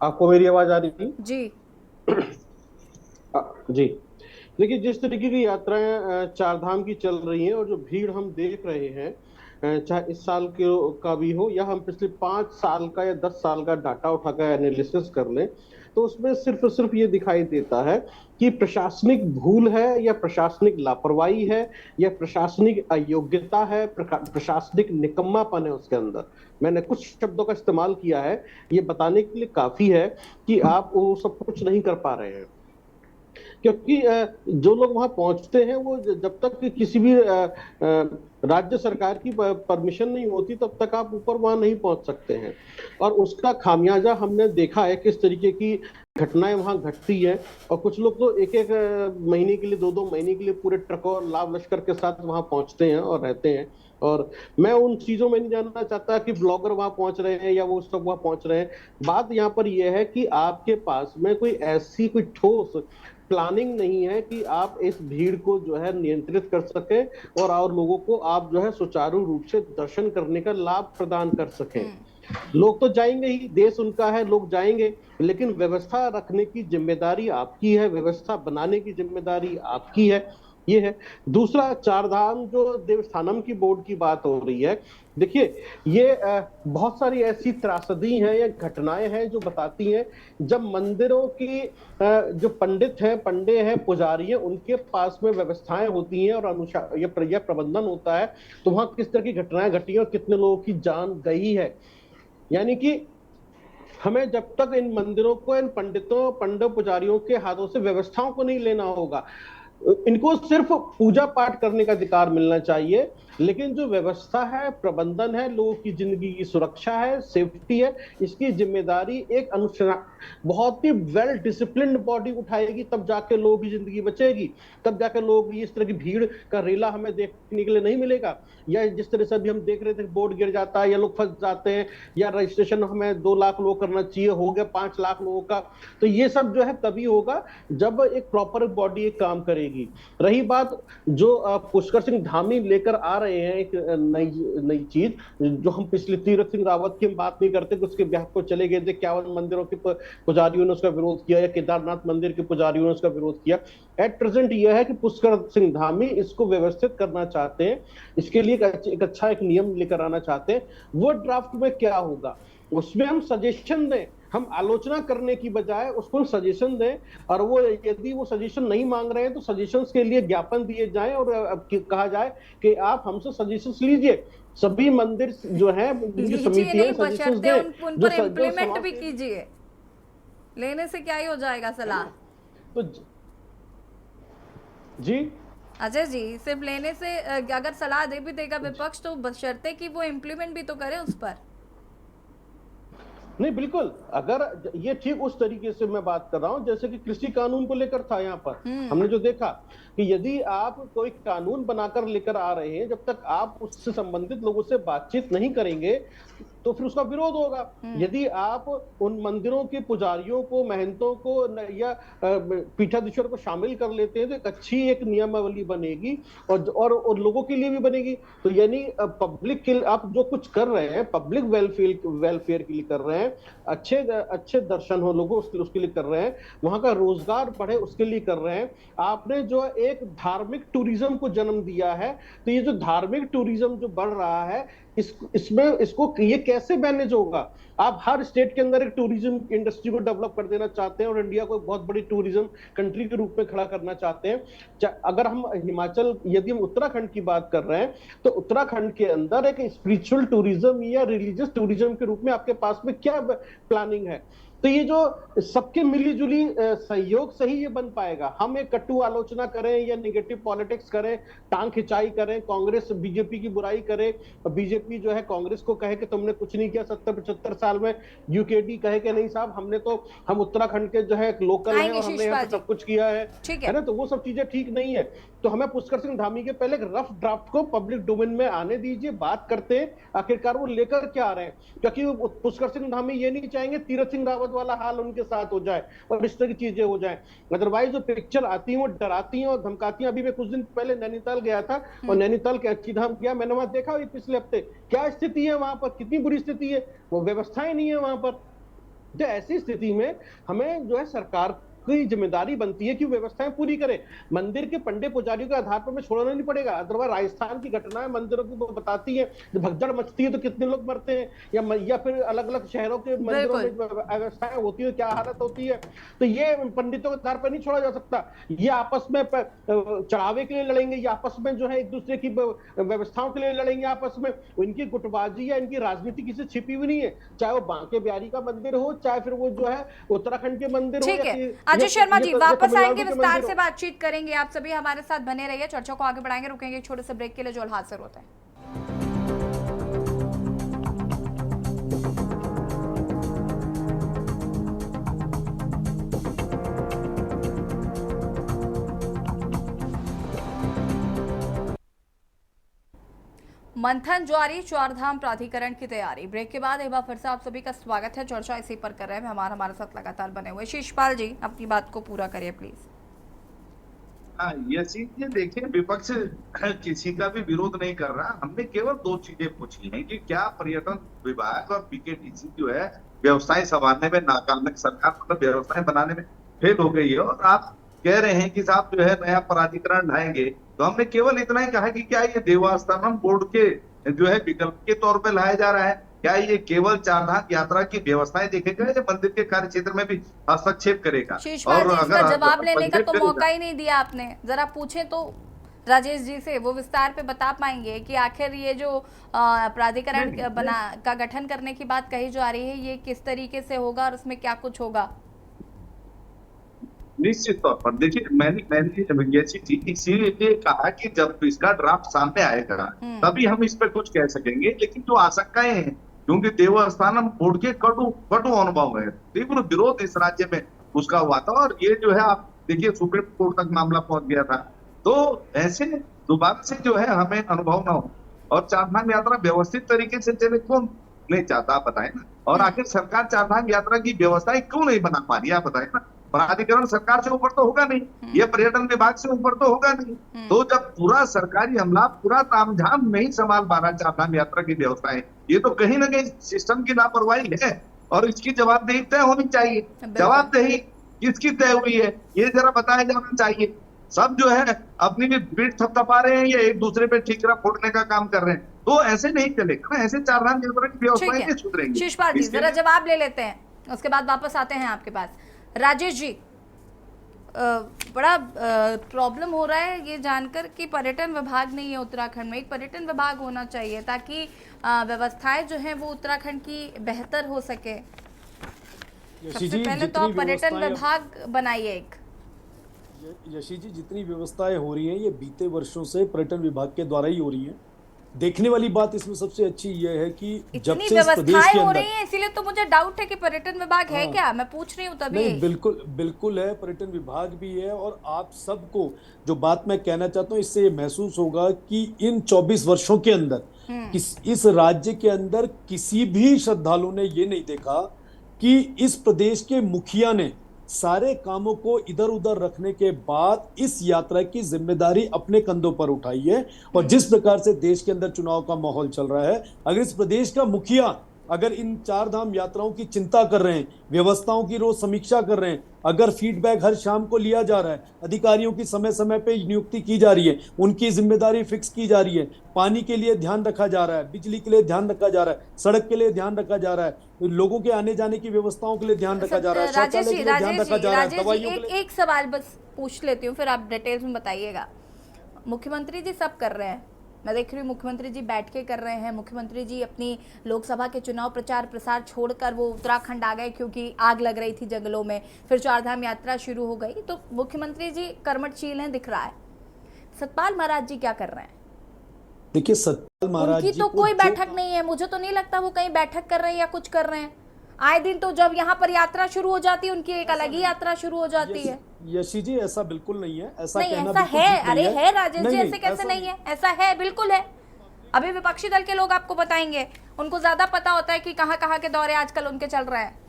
आपको मेरी आवाज आ रही थी? जी जी, देखिए जिस तरीके की यात्राएं चारधाम की चल रही हैं और जो भीड़ हम देख रहे हैं, चाहे इस साल का भी हो या हम पिछले 5 साल का या 10 साल का डाटा उठाकर एनालिसिस कर लें, तो उसमें सिर्फ और सिर्फ ये दिखाई देता है कि प्रशासनिक भूल है या प्रशासनिक लापरवाही है या प्रशासनिक अयोग्यता है, प्रशासनिक निकम्मापन है उसके अंदर। मैंने कुछ शब्दों का इस्तेमाल किया है, ये बताने के लिए काफी है कि आप वो सब कुछ नहीं कर पा रहे हैं। क्योंकि जो लोग वहां पहुंचते हैं वो जब तक किसी भी राज्य सरकार की परमिशन नहीं होती तब तक आप ऊपर वहां नहीं पहुंच सकते हैं। और उसका खामियाजा हमने देखा है, किस तरीके की घटनाएं वहां घटती है। और कुछ लोग तो एक महीने के लिए, 2 महीने के लिए पूरे ट्रक और लाव लश्कर के साथ वहां पहुंचते हैं और रहते हैं। और मैं उन चीजों में नहीं जानना चाहता कि ब्लॉगर वहां पहुंच रहे हैं या वो सब वहां पहुंच रहे हैं। बात यहाँ पर यह है कि आपके पास में कोई ऐसी कोई ठोस प्लानिंग नहीं है कि आप इस भीड़ को जो है नियंत्रित कर सके और लोगों को आप जो है सुचारू रूप से दर्शन करने का लाभ प्रदान कर सकें। लोग तो जाएंगे ही, देश उनका है, लोग जाएंगे, लेकिन व्यवस्था रखने की जिम्मेदारी आपकी है, व्यवस्था बनाने की जिम्मेदारी आपकी है। ये है। दूसरा, चारधाम जो देवस्थानम की बोर्ड की बात हो रही है, देखिए ये बहुत सारी ऐसी त्रासदी हैं या घटनाएं हैं जो बताती हैं जब मंदिरों की जो पंडित हैं, पंडे हैं, पुजारी हैं, उनके पास में व्यवस्थाएं होती हैं और यह प्रबंधन होता है, तो वहां किस तरह की घटनाएं घटी हैं और कितने लोगों की जान गई है। यानी कि हमें जब तक इन मंदिरों को इन पंडित पुजारियों के हाथों से व्यवस्थाओं को नहीं लेना होगा, इनको सिर्फ पूजा पाठ करने का अधिकार मिलना चाहिए, लेकिन जो व्यवस्था है, प्रबंधन है, लोगों की जिंदगी की सुरक्षा है, सेफ्टी है, इसकी जिम्मेदारी एक बहुत ही वेल डिसिप्लिन्ड बॉडी उठाएगी, तब जाके लोगों की जिंदगी बचेगी, तब जाके लोग इस तरह की भीड़ का रेला हमें देखने के लिए नहीं मिलेगा। या जिस तरह से अभी हम देख रहे थे, बोर्ड गिर जाता है या लोग फंस जाते हैं या रजिस्ट्रेशन हमें 2 लाख लोग करना चाहिए, हो गया 5 लाख लोगों का, तो ये सब जो है तभी होगा जब एक प्रॉपर बॉडी एक काम करेगी। रही बात जो पुष्कर सिंह धामी लेकर आ रहे हैं एक नई चीज, जो हम पिछले तीरथ सिंह रावत की हम बात नहीं करते कि उसके ब्याह को चले गए थे, 51 मंदिरों के पुजारियों ने उसका विरोध किया या केदारनाथ मंदिर के पुजारियों ने उसका विरोध किया। एट प्रेजेंट यह है कि पुष्कर सिंह धामी इसको व्यवस्थित करना चाहते हैं, इसके लिए एक अच्छा एक नियम लेकर आना चाहते हैं। वो ड्राफ्ट में क्या होगा उसमें हम सजेशन दें, हम आलोचना करने की बजाय उसको सजेशन दें, और वो यदि वो सजेशन नहीं मांग रहे हैं तो सजेशंस के लिए ज्ञापन दिए जाएं और कहा जाए कि आप हमसे सजेशंस लीजिए। सभी मंदिर जो है नहीं, बशर्ते उन पर इम्प्लीमेंट भी जो कीजिए। लेने से क्या ही हो जाएगा सलाह? तो जी अजय जी, सिर्फ लेने से अगर सलाह दे भी देगा विपक्ष तो बशर्ते कि वो इम्प्लीमेंट भी तो करे उस पर। नहीं, बिल्कुल, अगर ये ठीक उस तरीके से मैं बात कर रहा हूं जैसे कि कृषि कानून को लेकर था। यहाँ पर हमने जो देखा कि यदि आप कोई कानून बनाकर लेकर आ रहे हैं, जब तक आप उससे संबंधित लोगों से बातचीत नहीं करेंगे तो फिर उसका विरोध होगा। यदि आप उन मंदिरों के पुजारियों को, महंतों को या पीठाधीश्वर को शामिल कर लेते हैं तो एक अच्छी एक नियमावली बनेगी और लोगों के लिए भी बनेगी। तो यानी पब्लिक के आप जो कुछ कर रहे हैं, पब्लिक वेलफेयर के लिए कर रहे हैं, अच्छे दर्शन हो लोगों उसके लिए कर रहे हैं, वहां का रोजगार बढ़े उसके लिए कर रहे हैं। आपने जो एक धार्मिक टूरिज्म को जन्म दिया है, तो ये जो धार्मिक टूरिज्म जो बढ़ रहा है इसको ये कैसे मैनेज होगा? आप हर स्टेट के अंदर एक टूरिज्म इंडस्ट्री को डेवलप कर देना चाहते हैं और इंडिया को एक बहुत बड़ी टूरिज्म कंट्री के रूप में खड़ा करना चाहते हैं। अगर हम हिमाचल, यदि हम उत्तराखंड की बात कर रहे हैं तो उत्तराखंड के अंदर एक स्पिरिचुअल टूरिज्म या रिलीजियस टूरिज्म के रूप में आपके पास में क्या प्लानिंग है? तो ये जो सबके मिलीजुली सहयोग से ही ये बन पाएगा। हम एक कटु आलोचना करें या नेगेटिव पॉलिटिक्स करें, टांग खिंचाई करें, कांग्रेस बीजेपी की बुराई करे, बीजेपी जो है कांग्रेस को कहे कि तुमने कुछ नहीं किया 70-75 साल में, यूकेडी कहे कि नहीं साहब हम उत्तराखंड के जो है लोकल हैं और हमने यहाँ सब कुछ किया है ना, तो वो सब चीजें ठीक नहीं है। तो हमें पुष्कर सिंह धामी के पहले एक रफ ड्राफ्ट को पब्लिक डोमेन में आने दीजिए, बात करते हैं आखिरकार वो लेकर क्या आ रहे हैं, क्योंकि पुष्कर सिंह धामी ये नहीं चाहेंगे तीरथ सिंह रावत वाला हाल उनके साथ हो जाए और इस तरह की चीजें हो जाए। अदरवाइज जो पिक्चर आती है वो डराती हैं और धमकाती हैं। अभी मैं कुछ दिन पहले नैनीताल गया था और नैनीताल के अच्छी धाम गया, मैंने वहां देखा पिछले हफ्ते क्या स्थिति है वहां पर, कितनी बुरी स्थिति है, वो व्यवस्थाएं नहीं है वहां पर। तो ऐसी स्थिति में हमें जो है सरकार की जिम्मेदारी बनती है कि व्यवस्थाएं पूरी करे। मंदिर के पंडे पुजारियों के आधार पर में छोड़ना नहीं पड़ेगा। अदरवाइज राजस्थान की घटनाएं मंदिरों की बताती है, जब भगदड़ मचती है तो कितने लोग मरते हैं, या फिर अलग अलग शहरों के मंदिरों में व्यवस्थाएं होती है क्या हालत होती है। तो ये पंडितों के आधार पर नहीं छोड़ा जा सकता। ये आपस में चढ़ावे के लिए लड़ेंगे, ये आपस में जो है एक दूसरे की व्यवस्थाओं के लिए लड़ेंगे आपस में। इनकी गुटबाजी या इनकी राजनीति किसी छिपी हुई नहीं है, चाहे वो बांके बिहारी का मंदिर हो, चाहे फिर वो जो है उत्तराखंड के मंदिर हो। अजय शर्मा जी वापस आएंगे, विस्तार से बातचीत करेंगे। आप सभी हमारे साथ बने रहिए, चर्चा को आगे बढ़ाएंगे। रुकेंगे एक छोटे से ब्रेक के लिए जो हाजिर होता है। मंथन जारी, चारधाम प्राधिकरण की तैयारी। ब्रेक के बाद एक बार फिर से आप सभी का स्वागत है। चर्चा इसी पर कर रहे हैं हमारे साथ लगातार बने हुए शीशपाल जी, अपनी बात को पूरा करिए प्लीज। हाँ, ये चीज देखिए, विपक्ष किसी का भी विरोध नहीं कर रहा। हमने केवल दो चीजें पूछी हैं कि क्या पर्यटन विभाग और पीकेटीसी जो है व्यवस्थाएं संभालने में नाकाम है, सरकार मतलब व्यवस्थाएं बनाने में फेल हो गई है, और आप कह रहे हैं कि साहब जो है नया प्राधिकरण ढाएंगे। तो हमने केवल इतना ही कहा कि क्या ये देवस्थानम बोर्ड के जो है विकल्प के तौर पे लाया जा रहा है, क्या ये केवल चारधाम यात्रा की व्यवस्थाएं देखेगा या मंदिर के कार्य क्षेत्र में भी हस्तक्षेप करेगा? और अगर जवाब लेने का तो मौका ही नहीं दिया आपने। जरा पूछे तो राजेश जी से, वो विस्तार पे बता पाएंगे कि आखिर ये जो प्राधिकरण का गठन करने की बात कही जा रही है ये किस तरीके से होगा और उसमें क्या कुछ होगा। निश्चित तौर पर देखिए, मैंने ये चीज इसीलिए कहा कि जब इसका ड्राफ्ट सामने आएगा तभी हम इस पर कुछ कह सकेंगे। लेकिन जो आशंकाएं हैं, क्योंकि देवस्थानम बोर्ड के कटु अनुभव है, तीव्र विरोध इस राज्य में उसका हुआ था, और ये जो है आप देखिए सुप्रीम कोर्ट तक मामला पहुंच गया था। तो ऐसे दोबारा से जो है हमें अनुभव ना हो और चारधाम यात्रा व्यवस्थित तरीके से चले, कौन नहीं चाहता आप बताए ना। और आखिर सरकार चारधाम यात्रा की व्यवस्थाएं क्यों नहीं बना पा रही आप बताए ना। प्राधिकरण सरकार से ऊपर तो होगा नहीं, ये पर्यटन विभाग से ऊपर तो होगा नहीं। तो जब पूरा सरकारी अमला पूरा तामझाम नहीं संभाल पा रहा चारधाम यात्रा की व्यवस्थाएं, ये तो कहीं ना कहीं सिस्टम की लापरवाही है और इसकी जवाबदेही तय होनी चाहिए। जवाबदेही किसकी तय हुई है ये जरा बताया जाना चाहिए। सब जो है अपनी भी पीठ थपथपा रहे हैं या एक दूसरे पे ठीकरा फोड़ने का काम कर रहे हैं, तो ऐसे नहीं चलेगा ना। ऐसे चारधाम यात्रा की व्यवस्थाएं नहीं सुधरेंगी। शीशपाल जी जरा जवाब ले लेते हैं उसके बाद वापस आते हैं आपके पास। राजेश जी, बड़ा प्रॉब्लम हो रहा है ये जानकर कि पर्यटन विभाग नहीं है उत्तराखंड में। एक पर्यटन विभाग होना चाहिए ताकि व्यवस्थाएं जो हैं वो उत्तराखंड की बेहतर हो सके। सबसे पहले तो आप पर्यटन विभाग बनाइए एक। यशी जी, जितनी व्यवस्थाएं हो रही हैं ये बीते वर्षों से पर्यटन विभाग के द्वारा ही हो रही हैं। देखने वाली बात इसमें सबसे अच्छी ये है कि जब से इस प्रदेश के हो अंदर, रही है, इसीलिए तो मुझे डाउट है कि पर्यटन विभाग है क्या, मैं पूछ रही हूँ तभी। नहीं, बिल्कुल है, पर्यटन विभाग भी है। और आप सबको जो बात मैं कहना चाहता हूँ, इससे ये महसूस होगा कि इन 24 वर्षों के अंदर इस राज्य के अंदर किसी भी श्रद्धालु ने ये नहीं देखा कि इस प्रदेश के मुखिया ने सारे कामों को इधर उधर रखने के बाद इस यात्रा की जिम्मेदारी अपने कंधों पर उठाई है। और जिस प्रकार से देश के अंदर चुनाव का माहौल चल रहा है, अगर इस प्रदेश का मुखिया अगर इन 4 धाम यात्राओं की चिंता कर रहे हैं, व्यवस्थाओं की रोज समीक्षा कर रहे हैं, अगर फीडबैक हर शाम को लिया जा रहा है, अधिकारियों की समय समय पे नियुक्ति की जा रही है, उनकी जिम्मेदारी फिक्स की जा रही है, पानी के लिए ध्यान रखा जा रहा है, बिजली के लिए ध्यान रखा जा रहा है, सड़क के लिए ध्यान रखा जा रहा है, लोगों के आने जाने की व्यवस्थाओं के लिए ध्यान रखा जा रहा है, शौचालय के लिए ध्यान रखा जा रहा है, दवाइयों के लिए। एक सवाल बस पूछ लेती हूँ, फिर आप डिटेल्स में बताइएगा। मुख्यमंत्री जी सब कर रहे हैं, मैं देख रही हूँ मुख्यमंत्री जी बैठ के कर रहे हैं। मुख्यमंत्री जी अपनी लोकसभा के चुनाव प्रचार प्रसार छोड़कर वो उत्तराखंड आ गए क्योंकि आग लग रही थी जंगलों में, फिर 4 धाम यात्रा शुरू हो गई, तो मुख्यमंत्री जी कर्मठशील हैं दिख रहा है। सतपाल महाराज जी क्या कर रहे हैं? देखिए, सतपाल महाराज जी तो कोई बैठक नहीं है, मुझे तो नहीं लगता वो कहीं बैठक कर रहे हैं या कुछ कर रहे हैं। आए दिन तो जब यहाँ पर यात्रा शुरू हो जाती है उनकी एक अलग ही यात्रा शुरू हो जाती है। यशी जी, ऐसा बिल्कुल नहीं है, ऐसा नहीं, कहना ऐसा है। अरे है राजेश जी, ऐसे कैसे ऐसा नहीं है? ऐसा है, बिल्कुल है। अभी विपक्षी दल के लोग आपको बताएंगे, उनको ज्यादा पता होता है कि कहाँ कहाँ के दौरे आजकल उनके चल रहे हैं।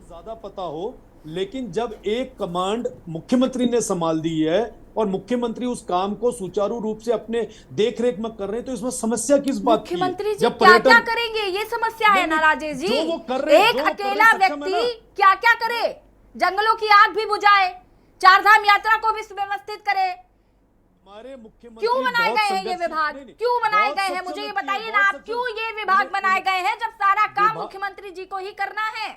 ज्यादा पता हो, लेकिन जब एक कमांड मुख्यमंत्री ने संभाल दी है और मुख्यमंत्री उस काम को सुचारू रूप से अपने देखरेख में कर रहे हैं, तो इसमें समस्या किस बात की है? मुख्यमंत्री जी क्या क्या करेंगे, ये समस्या है ना राजेश जी। एक अकेला व्यक्ति क्या क्या करे, जंगलों की आग भी बुझाए, 4 धाम यात्रा को भी सुव्यवस्थित करे। हमारे मुख्यमंत्री क्यों बनाए गए हैं ये विभाग, क्यों बनाए गए हैं? मुझे ये बताइए ना, आप क्यों ये विभाग बनाए गए हैं जब सारा काम मुख्यमंत्री जी को ही करना है?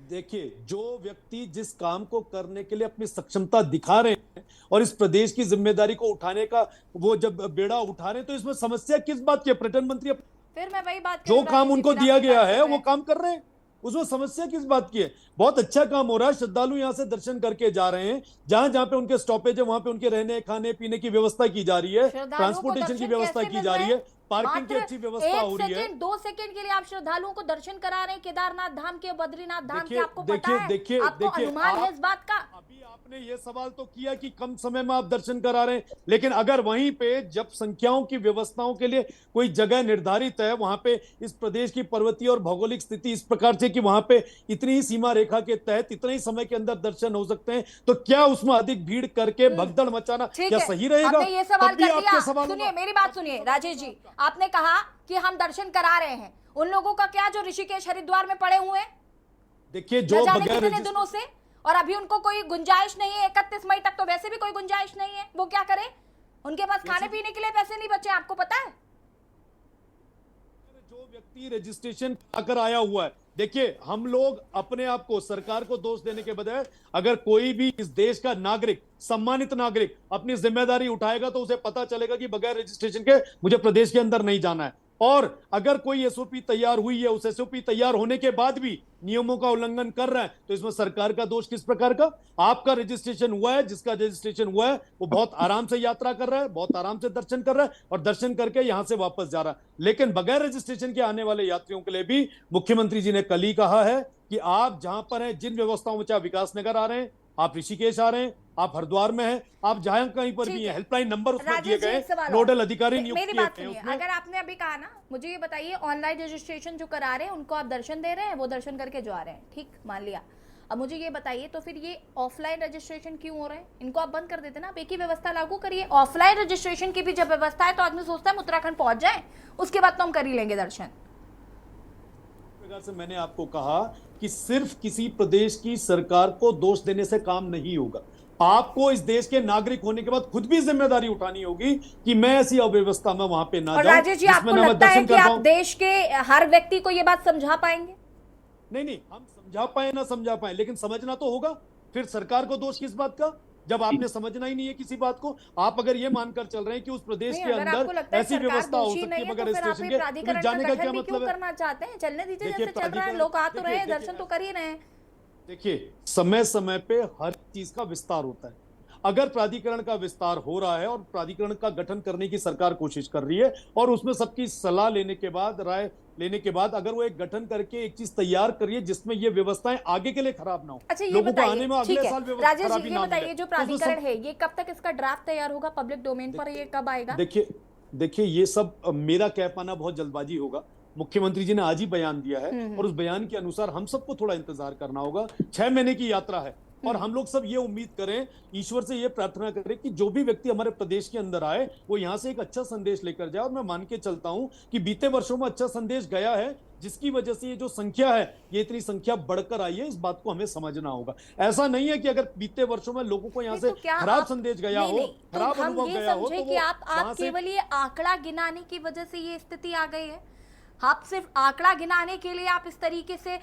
देखिए, जो व्यक्ति जिस काम को करने के लिए अपनी सक्षमता दिखा रहे हैं और इस प्रदेश की जिम्मेदारी को उठाने का वो जब बेड़ा उठा रहे हैं, तो इसमें समस्या किस बात की है? पर्यटन मंत्री फिर मैं वही बात, जो काम उनको दिया गया है वो काम कर रहे हैं, उसमें समस्या किस बात की है? बहुत अच्छा काम हो रहा है, श्रद्धालु यहाँ से दर्शन करके जा रहे हैं, जहां जहां पे उनके स्टॉपेज है वहां पे उनके रहने खाने पीने की व्यवस्था की जा रही है, ट्रांसपोर्टेशन की व्यवस्था की जा रही है, पार्किंग की अच्छी व्यवस्था हो रही है। 2 सेकंड के लिए आप श्रद्धालुओं को दर्शन करा रहे हैं केदारनाथ धाम के, बद्रीनाथ धाम के, आपको पता है? आपको अनुमान है इस बात का? अभी आपने ये सवाल तो किया कि कम समय में आप दर्शन करा रहे हैं, लेकिन अगर वहीं पे जब संख्याओं की व्यवस्थाओं के लिए कोई जगह निर्धारित है, वहां पे इस प्रदेश की पर्वतीय और भौगोलिक स्थिति इस प्रकार से कि वहां पे इतनी ही सीमा रेखा के तहत इतने ही समय के अंदर दर्शन हो सकते हैं, तो क्या उसमें अधिक भीड़ करके भगदड़ मचाना क्या सही रहेगा? आपने ये सवाल कर दिया। सुनिए, मेरी बात सुनिए राजेश जी, आपने कहा कि हम दर्शन करा रहे हैं, उन लोगों का क्या जो ऋषिकेश हरिद्वार में पड़े हुए हैं? देखिए, जो बगैर दिनों से, और अभी उनको कोई गुंजाइश नहीं है, 31 मई तक तो वैसे भी कोई गुंजाइश नहीं है, वो क्या करें? उनके पास खाने पीने के लिए पैसे नहीं बचे, आपको पता है? जो व्यक्ति रजिस्ट्रेशन आकर आया हुआ है, देखिए, हम लोग अपने आप को, सरकार को दोष देने के बजाय अगर कोई भी इस देश का नागरिक, सम्मानित नागरिक अपनी जिम्मेदारी उठाएगा तो उसे पता चलेगा कि बगैर रजिस्ट्रेशन के मुझे प्रदेश के अंदर नहीं जाना है। और अगर कोई एसओपी तैयार हुई है, उस एसओपी तैयार होने के बाद भी नियमों का उल्लंघन कर रहा है, तो इसमें सरकार का दोष किस प्रकार का? आपका रजिस्ट्रेशन हुआ है, जिसका रजिस्ट्रेशन हुआ है वो बहुत आराम से यात्रा कर रहा है, बहुत आराम से दर्शन कर रहा है और दर्शन करके यहां से वापस जा रहा है। लेकिन बगैर रजिस्ट्रेशन के आने वाले यात्रियों के लिए भी मुख्यमंत्री जी ने कल ही कहा है कि आप जहां पर हैं, जिन व्यवस्थाओं में, चाहे विकासनगर आ रहे हैं, आप ऋषिकेश आ रहे हैं, आप हरिद्वार में हैं, आप जहां कहीं पर भी हैं, हेल्पलाइन नंबर उसमें दिए गए, नोडल अधिकारी नियुक्त किए गए हैं। अगर आपने अभी कहा ना, मुझे ये बताइए, ऑनलाइन रजिस्ट्रेशन जो करा रहे हैं उनको आप दर्शन दे रहे हैं, वो दर्शन करके जो आ रहे हैं, ठीक मान लिया। अब मुझे ये बताइए, तो फिर ये ऑफलाइन रजिस्ट्रेशन क्यों हो रहे हैं? इनको आप बंद कर देते ना, आप एक ही व्यवस्था लागू करिए। ऑफलाइन रजिस्ट्रेशन की भी जब व्यवस्था है तो आदमी सोचता है उत्तराखंड पहुंच जाए, उसके बाद तो हम कर ही लेंगे दर्शन। से मैंने आपको कहा कि सिर्फ किसी प्रदेश की सरकार को दोष देने से काम नहीं होगा, आपको इस देश के नागरिक होने के बाद खुद भी जिम्मेदारी उठानी होगी कि मैं ऐसी अव्यवस्था में वहां पे ना जाऊं। राजेश जी, आपको लगता है कि आप देश के हर व्यक्ति को ये बात समझा पाएंगे? नहीं, हम समझा पाए ना समझा पाए, लेकिन समझना तो होगा। फिर सरकार को दोष किस बात का, जब आपने समझना ही नहीं है किसी बात को। आप अगर ये मानकर चल रहे हैं कि उस प्रदेश नहीं, के अगर आपको अंदर लगता है ऐसी सरकार व्यवस्था हो दोषी सकती नहीं है है, तो मगर फिर आप स्टेशन ये के, प्राधिकरण का जाने का गठन क्या भी क्यों मतलब है? करना चाहते हैं? चलने दीजिए, देखिए, जैसे चल रहा है, लोग आ तो रहे हैं, दर्शन तो कर ही रहे हैं। देखिए, समय समय पे हर चीज का विस्तार होता है। अगर प्राधिकरण का विस्तार हो रहा है और प्राधिकरण का गठन करने की सरकार कोशिश कर रही है और उसमें सबकी सलाह लेने के बाद, राय लेने के बाद अगर वो एक गठन करके एक चीज तैयार करिए जिसमें ये व्यवस्थाएं आगे के लिए खराब ना हो, अच्छा, ये लोगों को आने बताइए, में अगले ठीक साल है राजेश खराबी जी, ना ये बताइए, मिले। जो तो उसमें प्राधिकरण है ये कब तक इसका ड्राफ्ट तैयार होगा पब्लिक डोमेन पर, ये कब आएगा? देखिए ये सब मेरा कह पाना बहुत जल्दबाजी होगा। मुख्यमंत्री जी ने आज ही बयान दिया है और उस बयान के अनुसार हम सबको थोड़ा इंतजार करना होगा। 6 महीने की यात्रा है और हम लोग सब ये उम्मीद करें, ईश्वर से ये प्रार्थना करें कि जो भी व्यक्ति हमारे प्रदेश के अंदर आए वो यहाँ से एक अच्छा संदेश लेकर जाए। और मैं मान के चलता हूं कि बीते वर्षों में अच्छा संदेश गया है, जिसकी वजह से ये जो संख्या है, ये इतनी संख्या बढ़कर आई है। इस बात को हमें समझना होगा। ऐसा नहीं है कि अगर बीते वर्षों में लोगों को यहाँ से खराब संदेश गया हो, खराब अनुभव गया हो, तो कि आप केवल ये आंकड़ा गिनाने की वजह से ये स्थिति आ गई है। आप सिर्फ आंकड़ा गिनाने के लिए आप इस तरीके से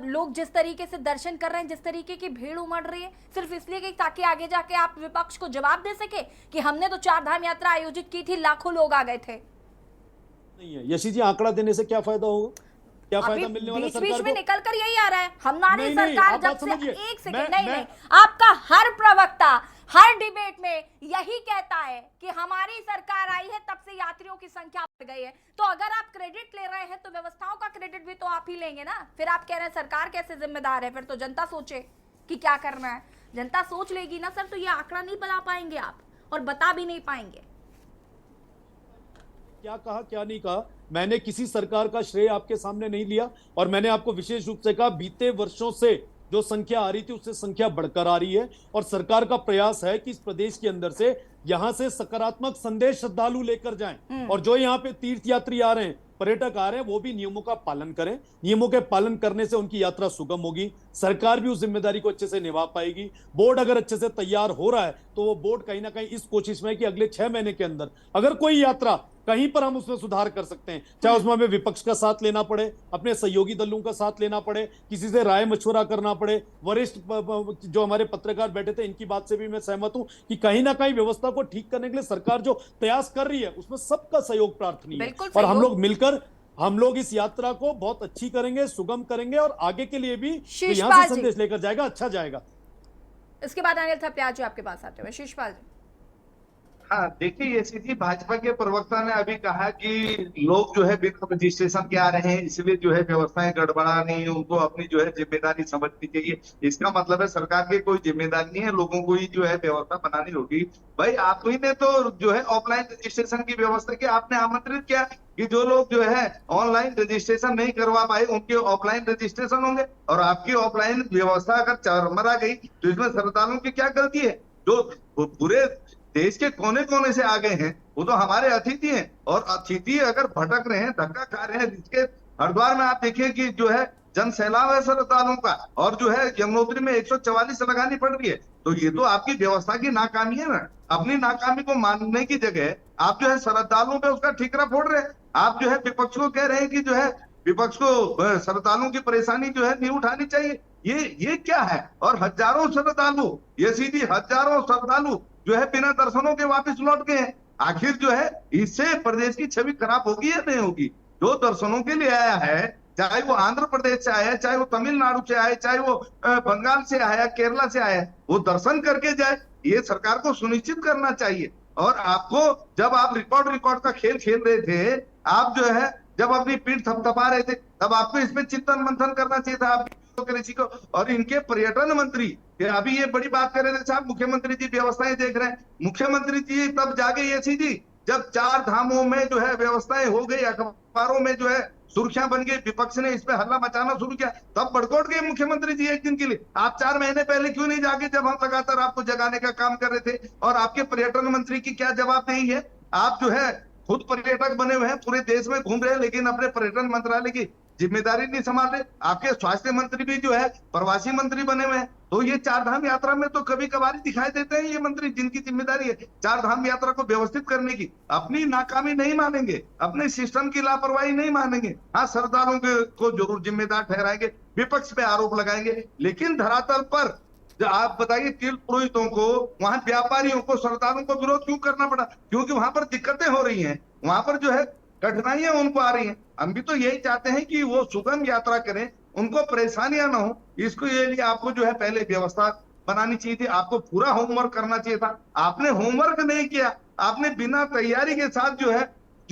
लोग जिस तरीके से दर्शन कर रहे हैं, जिस तरीके की भीड़ उमड़ रही है, सिर्फ इसलिए कि ताकि आगे जाके आप विपक्ष को जवाब दे सके कि हमने तो 4 धाम यात्रा आयोजित की थी, लाखों लोग आ गए थे। नहीं है यशी जी, आंकड़ा देने से क्या फायदा होगा? क्या फायदा मिलने वाला सरकार को? बीच में निकल कर यही आ रहा है हमारी नहीं, सरकार नहीं, जब से, एक सेकंड, नहीं मैं आपका हर प्रवक्ता हर डिबेट में यही कहता है कि हमारी सरकार आई है तब से यात्रियों की संख्या बढ़ गई है। तो अगर आप क्रेडिट ले रहे हैं तो व्यवस्थाओं का क्रेडिट भी तो आप ही लेंगे ना। फिर आप कह रहे हैं सरकार कैसे जिम्मेदार है, फिर तो जनता सोचे कि क्या करना है। जनता सोच लेगी ना सर, तो ये आंकड़ा नहीं बता पाएंगे आप और बता भी नहीं पाएंगे। क्या कहा क्या नहीं कहा, मैंने किसी सरकार का श्रेय आपके सामने नहीं लिया और मैंने आपको विशेष रूप से कहा बीते वर्षों से जो संख्या आ रही थी उससे संख्या बढ़कर आ रही है और सरकार का प्रयास है कि इस प्रदेश के अंदर से यहां से सकारात्मक संदेश श्रद्धालु लेकर जाएं और जो यहाँ पे तीर्थ यात्री आ रहे हैं, पर्यटक आ रहे हैं, वो भी नियमों का पालन करें। नियमों के पालन करने से उनकी यात्रा सुगम होगी, सरकार भी उस जिम्मेदारी को अच्छे से निभा पाएगी। बोर्ड अगर अच्छे से तैयार हो रहा है तो वो बोर्ड कहीं ना कहीं इस कोशिश में है कि अगले 6 महीने के अंदर अगर कोई यात्रा कहीं पर हम उसमें सुधार कर सकते हैं, चाहे उसमें हमें विपक्ष का साथ लेना पड़े, अपने सहयोगी दलों का साथ लेना पड़े, किसी से राय मशवरा करना पड़े, वरिष्ठ जो हमारे पत्रकार बैठे थे इनकी बात से भी मैं सहमत हूं कि कहीं ना कहीं व्यवस्था को ठीक करने के लिए सरकार जो प्रयास कर रही है उसमें सबका सहयोग प्रार्थनीय है और हम लोग मिलकर इस यात्रा को बहुत अच्छी करेंगे, सुगम करेंगे और आगे के लिए भी यहाँ से संदेश लेकर जाएगा, अच्छा जाएगा। इसके बाद अनिल थपलियाल जी आपके पास आते हुए। शिषपाल जी, हाँ देखिए, ये सीधी भाजपा के प्रवक्ता ने अभी कहा कि लोग जो है बिना रजिस्ट्रेशन के आ रहे हैं, इसलिए जो है व्यवस्थाएं गड़बड़ा नहीं, उनको अपनी जो है जिम्मेदारी समझनी चाहिए। इसका मतलब है सरकार की कोई जिम्मेदारी नहीं है, लोगों को ही जो है व्यवस्था बनानी होगी। भाई आप ही ने तो जो है ऑफलाइन रजिस्ट्रेशन की व्यवस्था की, आपने आमंत्रित किया कि जो लोग जो है ऑनलाइन रजिस्ट्रेशन नहीं करवा पाए उनके ऑफलाइन रजिस्ट्रेशन होंगे, और आपकी ऑफलाइन व्यवस्था अगर चरमरा गई तो इसमें श्रद्धालुओं की क्या गलती है? जो पूरे देश के कोने कोने से आ गए हैं वो तो हमारे अतिथि हैं, और अतिथि अगर भटक रहे हैं, धक्का खा रहे हैं, जिसके हरिद्वार में आप देखिए कि जो है जन सैलाब है श्रद्धालुओं का, और जो है यमुनोत्री में 144 लगानी पड़ रही है। तो ये तो आपकी व्यवस्था की नाकामी है ना। अपनी नाकामी को मानने की जगह आप जो है श्रद्धालुओं पे उसका ठीकरा फोड़ रहे हैं। आप जो है विपक्ष को कह रहे हैं कि जो है विपक्ष को श्रद्धालुओं की परेशानी जो है नहीं उठानी चाहिए। ये क्या है? और हजारों श्रद्धालु, ये सीधी हजारों श्रद्धालु जो है बिना दर्शनों के वापस लौट गए हैं। आखिर जो है इससे प्रदेश की छवि खराब होगी या नहीं होगी? जो दर्शनों के लिए आया है, चाहे वो आंध्र प्रदेश से आया है, चाहे वो तमिलनाडु से आया, चाहे वो बंगाल से आया, केरला से आया, वो दर्शन करके जाए, ये सरकार को सुनिश्चित करना चाहिए। और आपको जब आप रिकॉर्ड का खेल खेल रहे थे, आप जो है जब अपनी पीठ थपथपा रहे थे, तब आपको इसमें चिंतन मंथन करना चाहिए था आप कृषि को। और इनके पर्यटन मंत्री अभी ये बड़ी बात कर रहे थे, साहब मुख्यमंत्री जी व्यवस्थाएं देख रहे हैं। मुख्यमंत्री जी तब जागे ये सीधी जब 4 धामों में जो है व्यवस्थाएं हो गई, अखबारों में जो है सुर्खियां बन गई, विपक्ष ने इस पे हल्ला मचाना शुरू किया, तब भड़कोट गए मुख्यमंत्री जी एक दिन के लिए। आप 4 महीने पहले क्यों नहीं जागे, जब हम लगातार आपको जगाने का काम कर रहे थे? और आपके पर्यटन मंत्री की क्या जवाबदेही है? आप जो है खुद पर्यटक बने हुए हैं, पूरे देश में घूम रहे हैं, लेकिन अपने पर्यटन मंत्रालय की जिम्मेदारी नहीं संभाल रहे। आपके स्वास्थ्य मंत्री भी जो है प्रवासी मंत्री बने हुए हैं। तो ये 4 धाम यात्रा में तो कभी कभार दिखाई देते हैं ये मंत्री, जिनकी जिम्मेदारी है 4 धाम यात्रा को व्यवस्थित करने की। अपनी नाकामी नहीं मानेंगे, अपने सिस्टम की लापरवाही नहीं मानेंगे। हाँ, श्रद्धालुओं को जरूर जिम्मेदार ठहराएंगे। विपक्ष पे आरोप लगाएंगे, लेकिन धरातल पर जो आप बताइए तिल पुरोहितों को, वहां व्यापारियों को, श्रद्धालुओं को विरोध क्यों करना पड़ा? क्योंकि वहां पर दिक्कतें हो रही हैं, वहां पर जो है कठिनाइयां उनको आ रही हैं। हम भी तो यही चाहते हैं कि वो सुगम यात्रा करें, उनको परेशानियां ना हो। इसको ये लिए आपको जो है पहले व्यवस्था बनानी चाहिए थी, आपको पूरा होमवर्क करना चाहिए था। आपने होमवर्क नहीं किया, आपने बिना तैयारी के साथ जो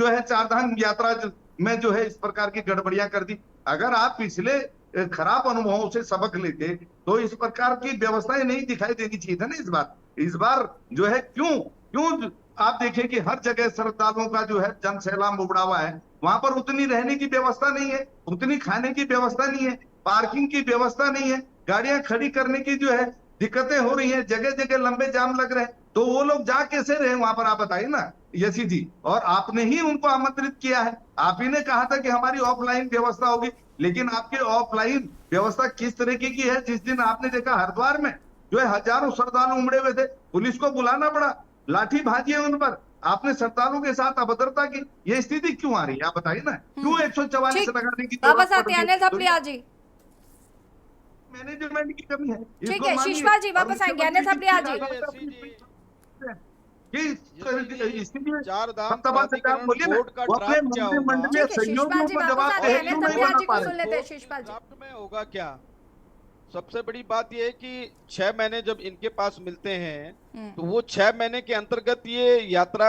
है चारधाम यात्रा में जो है इस प्रकार की गड़बड़ियां कर दी। अगर आप पिछले खराब अनुभवों से सबक लेते तो इस प्रकार की व्यवस्थाएं नहीं दिखाई देनी चाहिए था ना। इस बार जो है क्यों आप देखें कि हर जगह श्रद्धालुओं का जो है जन सैलाब उमड़ा हुआ है, वहां पर उतनी रहने की व्यवस्था नहीं है, उतनी खाने की व्यवस्था नहीं है, पार्किंग की व्यवस्था नहीं है, गाड़ियां खड़ी करने की जो है दिक्कतें हो रही हैं, जगह जगह लंबे जाम लग रहे हैं, तो वो लोग जा कैसे रहे वहां पर? आप बताइए ना यशी जी। और आपने ही उनको आमंत्रित किया है, आप ही ने कहा था कि हमारी ऑफलाइन व्यवस्था होगी, लेकिन आपकी ऑफलाइन व्यवस्था किस तरीके की है? जिस दिन आपने देखा हरिद्वार में जो है हजारों श्रद्धालु उमड़े हुए थे, पुलिस को बुलाना पड़ा, लाठी भाजी है उन पर, आपने श्रद्धालुओं के साथ अभद्रता की। ये स्थिति क्यों आ रही है? आप बताइए ना, क्यों 144 लगाने की वापस आते हैं अनिल थपलियाल जी। मैनेजमेंट की कमी है। ठीक है शिशपाल जी, वापस आएंगे। अनिल थपलियाल जी, चार धाम प्राधिकरण बोर्ड का ड्राफ्ट क्या होगा? शिशपाल जी वापस आते हैं। अनिल थपलियाल जी को सुन लेते हैं। शिशपाल जी, ड्राफ्ट में होगा क्या? सबसे बड़ी बात यह है कि 6 महीने जब इनके पास मिलते हैं तो वो 6 महीने के अंतर्गत ये यात्रा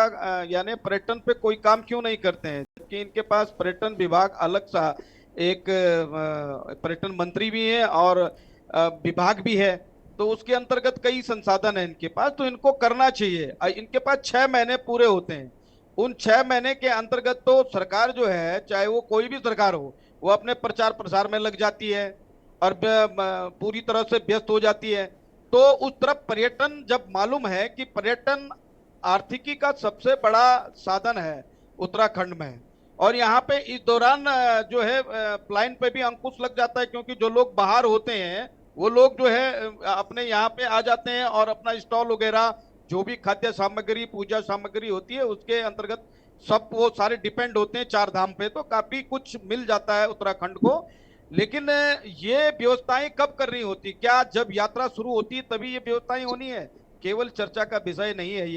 यानी पर्यटन पे कोई काम क्यों नहीं करते हैं? जबकि इनके पास पर्यटन विभाग अलग सा एक पर्यटन मंत्री भी है और विभाग भी है, तो उसके अंतर्गत कई संसाधन है इनके पास, तो इनको करना चाहिए। इनके पास 6 महीने पूरे होते हैं, उन 6 महीने के अंतर्गत तो सरकार जो है, चाहे वो कोई भी सरकार हो, वो अपने प्रचार प्रसार में लग जाती है और पूरी तरह से व्यस्त हो जाती है। तो उस तरफ पर्यटन, जब मालूम है कि पर्यटन आर्थिकी का सबसे बड़ा साधन है उत्तराखंड में, और यहाँ पे इस दौरान जो है प्लाइन पे भी अंकुश लग जाता है, क्योंकि जो लोग बाहर होते हैं वो लोग जो है अपने यहाँ पे आ जाते हैं और अपना स्टॉल वगैरह जो भी खाद्य सामग्री, पूजा सामग्री होती है, उसके अंतर्गत सब वो सारे डिपेंड होते हैं चार धाम पे, तो काफी कुछ मिल जाता है उत्तराखंड को। लेकिन ये व्यवस्थाएं कब करनी होती? क्या जब यात्रा शुरू होती है तभी ये व्यवस्थाएं होनी है? केवल चर्चा का विषय नहीं है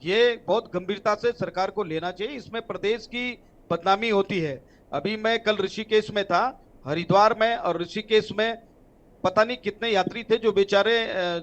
ये बहुत गंभीरता से सरकार को लेना चाहिए। इसमें प्रदेश की बदनामी होती है। अभी मैं कल ऋषिकेश में था, हरिद्वार में और ऋषिकेश में पता नहीं कितने यात्री थे जो बेचारे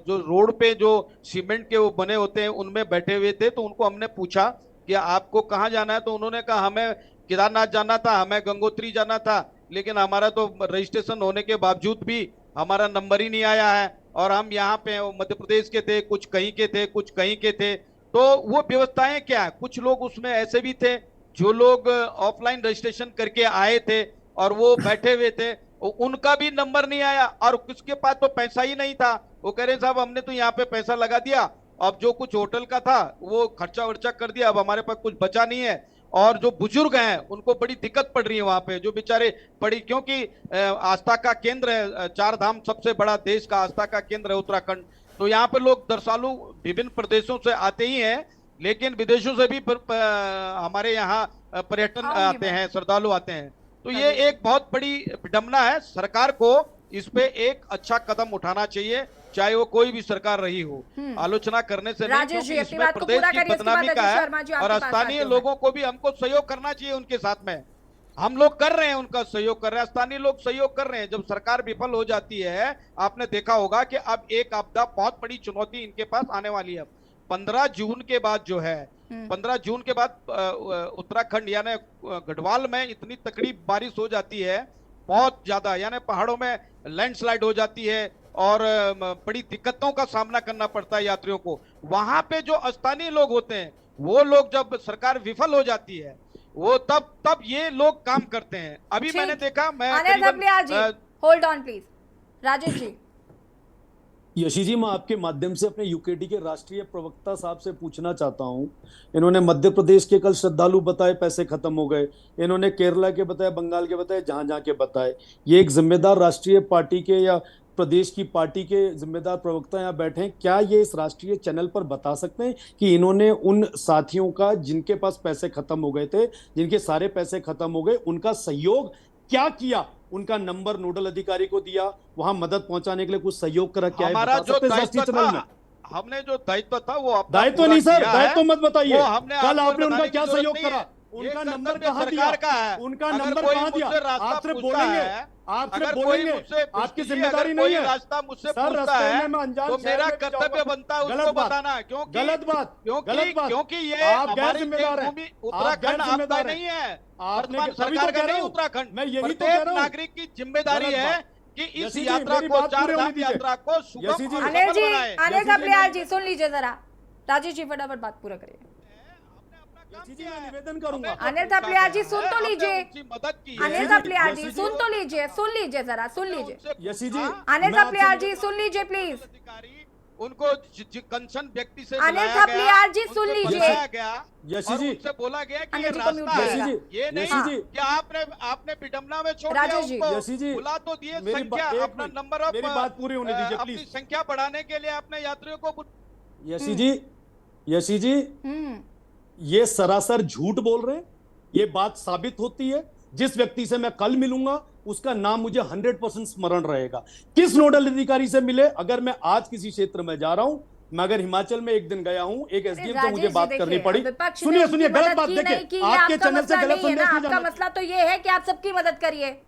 जो रोड पे जो सीमेंट के वो बने होते हैं उनमें बैठे हुए थे। तो उनको हमने पूछा कि आपको कहाँ जाना है, तो उन्होंने कहा हमें केदारनाथ जाना था, हमें गंगोत्री जाना था, लेकिन हमारा तो रजिस्ट्रेशन होने के बावजूद भी हमारा नंबर ही नहीं आया है, और हम यहाँ पे मध्य प्रदेश के थे, कुछ कहीं के थे, कुछ कहीं के थे। तो वो व्यवस्थाएं क्या है? कुछ लोग उसमें ऐसे भी थे जो लोग ऑफलाइन रजिस्ट्रेशन करके आए थे और वो बैठे हुए थे, उनका भी नंबर नहीं आया, और किसके पास तो पैसा ही नहीं था। वो कह रहे साहब हमने तो यहाँ पे पैसा लगा दिया, अब जो कुछ होटल का था वो खर्चा वर्चा कर दिया, अब हमारे पास कुछ बचा नहीं है। और जो बुजुर्ग हैं उनको बड़ी दिक्कत पड़ रही है वहां पे, जो बेचारे बड़ी, क्योंकि आस्था का केंद्र है, चार धाम सबसे बड़ा देश का आस्था का केंद्र है उत्तराखंड। तो यहाँ पे लोग दरसालू विभिन्न प्रदेशों से आते ही हैं, लेकिन विदेशों से भी हमारे यहाँ पर्यटन आते हैं, श्रद्धालु आते हैं। तो ये एक बहुत बड़ी विडंबना है। सरकार को इस पे एक अच्छा कदम उठाना चाहिए, चाहे वो कोई भी सरकार रही हो। आलोचना करने से नहीं, क्योंकि इसमें प्रदेश की बदनामी का है, और स्थानीय लोगों को भी हमको सहयोग करना चाहिए उनके साथ में। हम लोग कर रहे हैं, उनका सहयोग कर रहे हैं, स्थानीय लोग सहयोग कर रहे हैं। जब सरकार विफल हो जाती है, आपने देखा होगा कि अब एक आपदा, बहुत बड़ी चुनौती इनके पास आने वाली है। 15 जून के बाद जो है, 15 जून के बाद उत्तराखंड यानी गढ़वाल में इतनी तकड़ी बारिश हो जाती है, बहुत ज्यादा, यानी पहाड़ों में लैंडस्लाइड हो जाती है और बड़ी दिक्कतों का सामना करना पड़ता है यात्रियों को। वहां पे जो स्थानीय लोग होते हैं, वो लोग जब सरकार विफल हो जाती है, वो तब ये लोग काम करते हैं। अभी मैंने देखा, मैं hold on please Rajesh ji. Yeshi जी, मैं आपके माध्यम से अपने यूकेडी के राष्ट्रीय प्रवक्ता साहब से पूछना चाहता हूं। इन्होंने मध्य प्रदेश के कल श्रद्धालु बताए पैसे खत्म हो गए, इन्होंने केरला के बताए, बंगाल के बताए, जहां जहां के बताए। ये एक जिम्मेदार राष्ट्रीय पार्टी के या प्रदेश की पार्टी के जिम्मेदार प्रवक्ता यहाँ बैठे हैं, क्या ये इस राष्ट्रीय चैनल पर बता सकते हैं कि इन्होंने उन साथियों का जिनके पास पैसे खत्म हो गए थे, जिनके सारे पैसे खत्म हो गए, उनका सहयोग क्या किया उनका नंबर नोडल अधिकारी को दिया, वहां मदद पहुंचाने के लिए कुछ सहयोग करा, क्या है हमारा बता जो सकते हैं दायित्व राष्ट्रीय चैनल में? था, हमने जो दायित्व था वो अपना दायित्व पूरा नहीं सर, किया दायित्व है। मत बताइए। वो हमने कल आपको आपने उनका बताने की क्या जरूरत सहयोग नहीं करा? है। ये उनका नंबर कर्तव्य कहाँ दिया? सरकार का है। उनका अगर नंबर कोई कहाँ दिया? मुझसे रास्ता आपसे पूछता बोलेंगे, है, आपसे अगर कोई बोलेंगे, मुझसे आपकी पूछती है, जिम्मेदारी अगर नहीं कोई है रास्ता मुझसे सर। पूछता रास्ते है में मैं अनजान तो शहर मेरा में भी कर्तव्य जाऊंगा। बनता है उसको गलत बात, बताना, क्योंकि गलत बात, गलत बात। क्योंकि ये आप गैर हमारी जिम्मेदार हैं, देवभूमि आप उत्तराखंड गैर आपका जिम्मेदार हैं। नहीं है, आपने वर्तमान तभी तो सरकार का कह रहा नहीं हूं। उत्तराखंड। मैं यही तो प्रत्येक कह रहा हूं। नागरिक की जिम्मेदारी गलत है बात। कि इस यशी जी, यात्रा मेरी को, बात पूरी चार होने धाम दीजिए। यात्रा को सुगम यशी जी, और अनिल सफल जी, बनाए। अनिल कपलियाल जी सुन लीजिए जरा। राजेश जी फटाफट बात पूरा करिए। यशी जी, मैं निवेदन करूंगा। अनिल कपलियाल जी सुन तो हमने लीजिए। उनकी मदद की अनिल है। कपलियाल जी यशी सुन तो लीजिए, सुन लीजिए जरा, सुन लीजिए। यशी जी, अनिल मैं आपसे कपलियाल जी सुन लीजिए प्लीज। अधिकारी उनको कंसर्न व्यक्ति से अनिल मिलाया गया, कपलियाल जी, सुन उनसे लीजिए। बताया गया यशी और जी, उनसे बोला गया कि अनिल ये जी को रास्ता म्यूट है। करिएगा। ये नहीं यशी जी, कि आपने विडम्बना में छोड़ राजेश दिया जी। उनको। यशी जी, बुला तो दिए, मेरी संख्या एक अपना मिनट, नंबर ऑफ मेरी बात पूरी होने दीजिए, अपनी प्लीज। संख्या बढ़ाने के लिए अपने यात्रियों को यशी जी, यशी जी, ये सरासर झूठ बोल रहे हैं। ये बात साबित होती है। जिस व्यक्ति से मैं कल मिलूंगा उसका नाम मुझे 100% स्मरण रहेगा। किस नोडल अधिकारी से मिले? अगर मैं आज किसी क्षेत्र में जा रहा हूं, मैं अगर हिमाचल में एक दिन गया हूं, एक एसडीएम से मुझे बात करनी पड़ी। सुनिए सुनिए, गलत बात देखिए, आपके चैनल से गलत संदेश नहीं आपका जाना मसला तो ये है कि आप सबकी मदद करिए।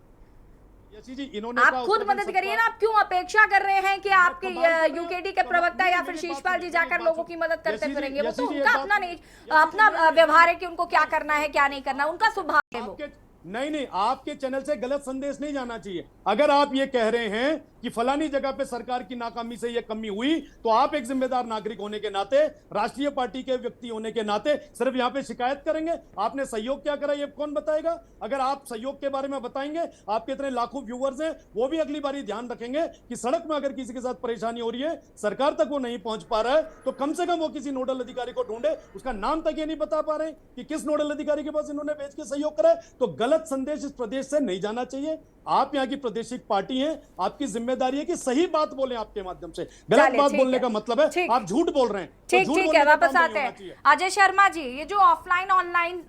यशी जी, इन्होंने आप कहा खुद उत्तराखंड मदद करिए सरकार- ना। आप क्यों अपेक्षा कर रहे हैं कि आपके कमाल कर रहे हैं, यूकेडी के प्रवक्ता या फिर शीशपाल जी जाकर लोगों की मदद करते यशी जी, फिरेंगे? वो तो यशी जी, उनका एक अपना बात- नहीं, अपना व्यवहार है कि उनको क्या करना है क्या नहीं करना, उनका स्वभाव है वो। नहीं, आपके चैनल से गलत संदेश नहीं जाना चाहिए। अगर आप ये कह रहे हैं कि फलानी जगह पे सरकार की नाकामी से ये कमी हुई, तो आप एक जिम्मेदार नागरिक होने के नाते, राष्ट्रीय पार्टी के व्यक्ति होने के नाते सिर्फ यहाँ पे शिकायत करेंगे। आपने सहयोग क्या करा ये कौन बताएगा? अगर आप सहयोग के बारे में बताएंगे, आपके इतने लाखों व्यूअर्स हैं, वो भी अगली बारी ध्यान रखेंगे कि सड़क में अगर किसी के साथ परेशानी हो रही है, सरकार तक वो नहीं पहुंच पा रहा है, तो कम से कम वो किसी नोडल अधिकारी को ढूंढे। उसका नाम तक ये नहीं बता पा रहे कि किस नोडल अधिकारी के पास इन्होंने भेज के सहयोग करा है। तो गलत संदेश इस प्रदेश से नहीं जाना चाहिए। आप यहाँ की प्रादेशिक पार्टी हैं, आपकी जिम्मेदारी है कि सही बात बोलें आपके माध्यम से। गलत चलिए, बात ठीक बोलने है। का मतलब है ठीक। आप झूठ बोल रहे हैं। तो ठीक झूठ ठीक बोलने है, का वापस काम नहीं आते होना हैं। चाहिए। अजय शर्मा जी, ये जो ऑफलाइन ऑनलाइन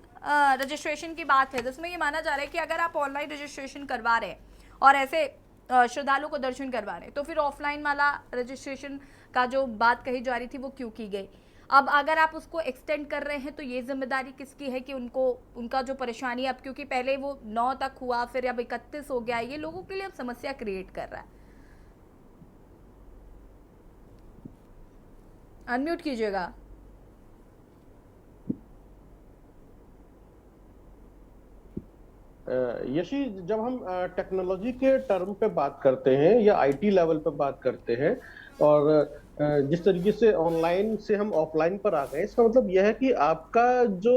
रजिस्ट्रेशन की बात है, जिसमें ये माना जा रहा है कि अगर आप ऑनलाइन रजिस्ट्रेशन करवा रहे हैं और ऐसे श्रद्धालु को दर्शन करवा रहे हैं, तो फिर ऑफलाइन वाला रजिस्ट्रेशन का जो बात कही जा रही थी वो क्यों की गई? अब अगर आप उसको एक्सटेंड कर रहे हैं तो ये जिम्मेदारी किसकी है कि उनको उनका जो परेशानी, अब क्योंकि पहले वो 9 तक हुआ, फिर अब 31 हो गया, ये लोगों के लिए अब समस्या क्रिएट कर रहा है। अनम्यूट कीजिएगा। यशी, जब हम टेक्नोलॉजी के टर्म पे बात करते हैं या आईटी लेवल पे बात करते हैं, और जिस तरीके से ऑनलाइन से हम ऑफलाइन पर आ गए, इसका मतलब यह है कि आपका जो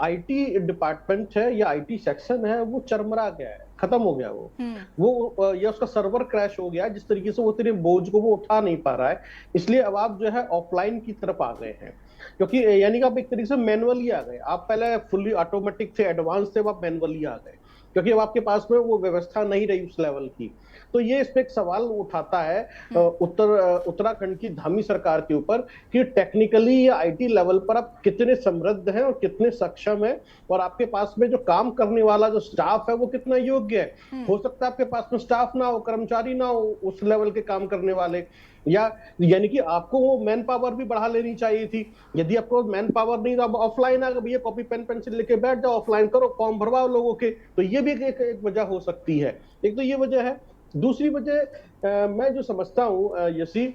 आईटी डिपार्टमेंट है या आईटी सेक्शन है वो चरमरा गया है, खत्म हो गया वो या उसका सर्वर क्रैश हो गया, जिस तरीके से वो तेरे बोझ को वो उठा नहीं पा रहा है। इसलिए अब आप जो है ऑफलाइन की तरफ आ गए हैं, क्योंकि यानी कि आप एक तरीके से मैनुअली आ गए। आप पहले फुल्ली ऑटोमेटिक थे, एडवांस थे, आप मैनुअली आ गए, क्योंकि अब आपके पास में वो व्यवस्था नहीं रही उस लेवल की। तो ये इस पे एक सवाल उठाता है उत्तराखंड की धामी सरकार के ऊपर कि टेक्निकली या आईटी लेवल पर आप कितने समृद्ध हैं और कितने सक्षम हैं, और आपके पास में जो काम करने वाला जो स्टाफ है वो कितना योग्य है। हो सकता है आपके पास में स्टाफ ना हो, कर्मचारी ना हो उस लेवल के काम करने वाले, या यानी कि आपको वो मैन पावर भी बढ़ा लेनी चाहिए थी। यदि आपको मैन पावर नहीं, तो आप ऑफलाइन आ गए, भैया कॉपी पेन पेंसिल लेके बैठ जाओ, ऑफलाइन करो, फॉर्म भरवाओ लोगों के। तो ये भी एक वजह हो सकती है। एक तो ये वजह है। दूसरी वजह मैं जो समझता हूँ यशी,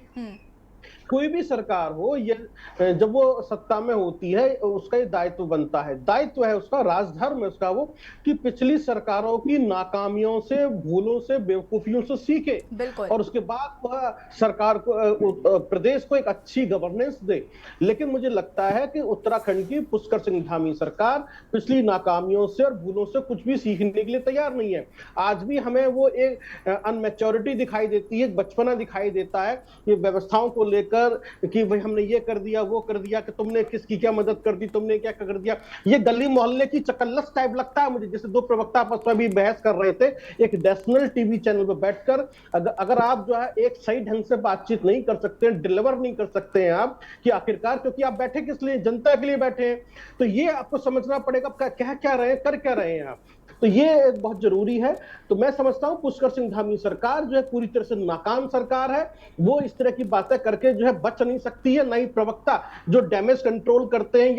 कोई भी सरकार हो, ये जब वो सत्ता में होती है उसका ये दायित्व बनता है, दायित्व है उसका, राजधर्म है उसका वो, कि पिछली सरकारों की नाकामियों से, भूलों से, बेवकूफियों से सीखे और उसके बाद वह सरकार को, प्रदेश को एक अच्छी गवर्नेंस दे। लेकिन मुझे लगता है कि उत्तराखंड की पुष्कर सिंह धामी सरकार पिछली नाकामियों से और भूलों से कुछ भी सीखने के लिए तैयार नहीं है। आज भी हमें वो एक अनमेच्योरिटी दिखाई देती है, बचपना दिखाई देता है, ये व्यवस्थाओं को लेकर कर कि भाई हमने ये कर दिया वो कर दिया, कि तुमने किसकी क्या मदद कर दी, तुमने क्या कर दिया। ये गली मोहल्ले की चकल्लस टाइप लगता है मुझे, जैसे दो प्रवक्ता आपस में भी बहस कर रहे थे एक नेशनल टीवी चैनल पर बैठकर। अगर आप जो है एक सही ढंग से बातचीत नहीं कर सकते, डिलीवर नहीं कर सकते हैं आप, कि आखिरकार क्योंकि आप बैठे किस लिए, जनता के लिए बैठे हैं, तो ये आपको समझना पड़ेगा क्या क्या रहे हैं, कर क्या रहे हैं आप। तो ये बहुत जरूरी है। तो मैं समझता हूं पुष्कर सिंह धामी सरकार जो है पूरी तरह से नाकाम सरकार है। वो इस तरह की बातें करके जो है बच नहीं सकती है। नई प्रवक्ता जो डैमेज कंट्रोल करते हैं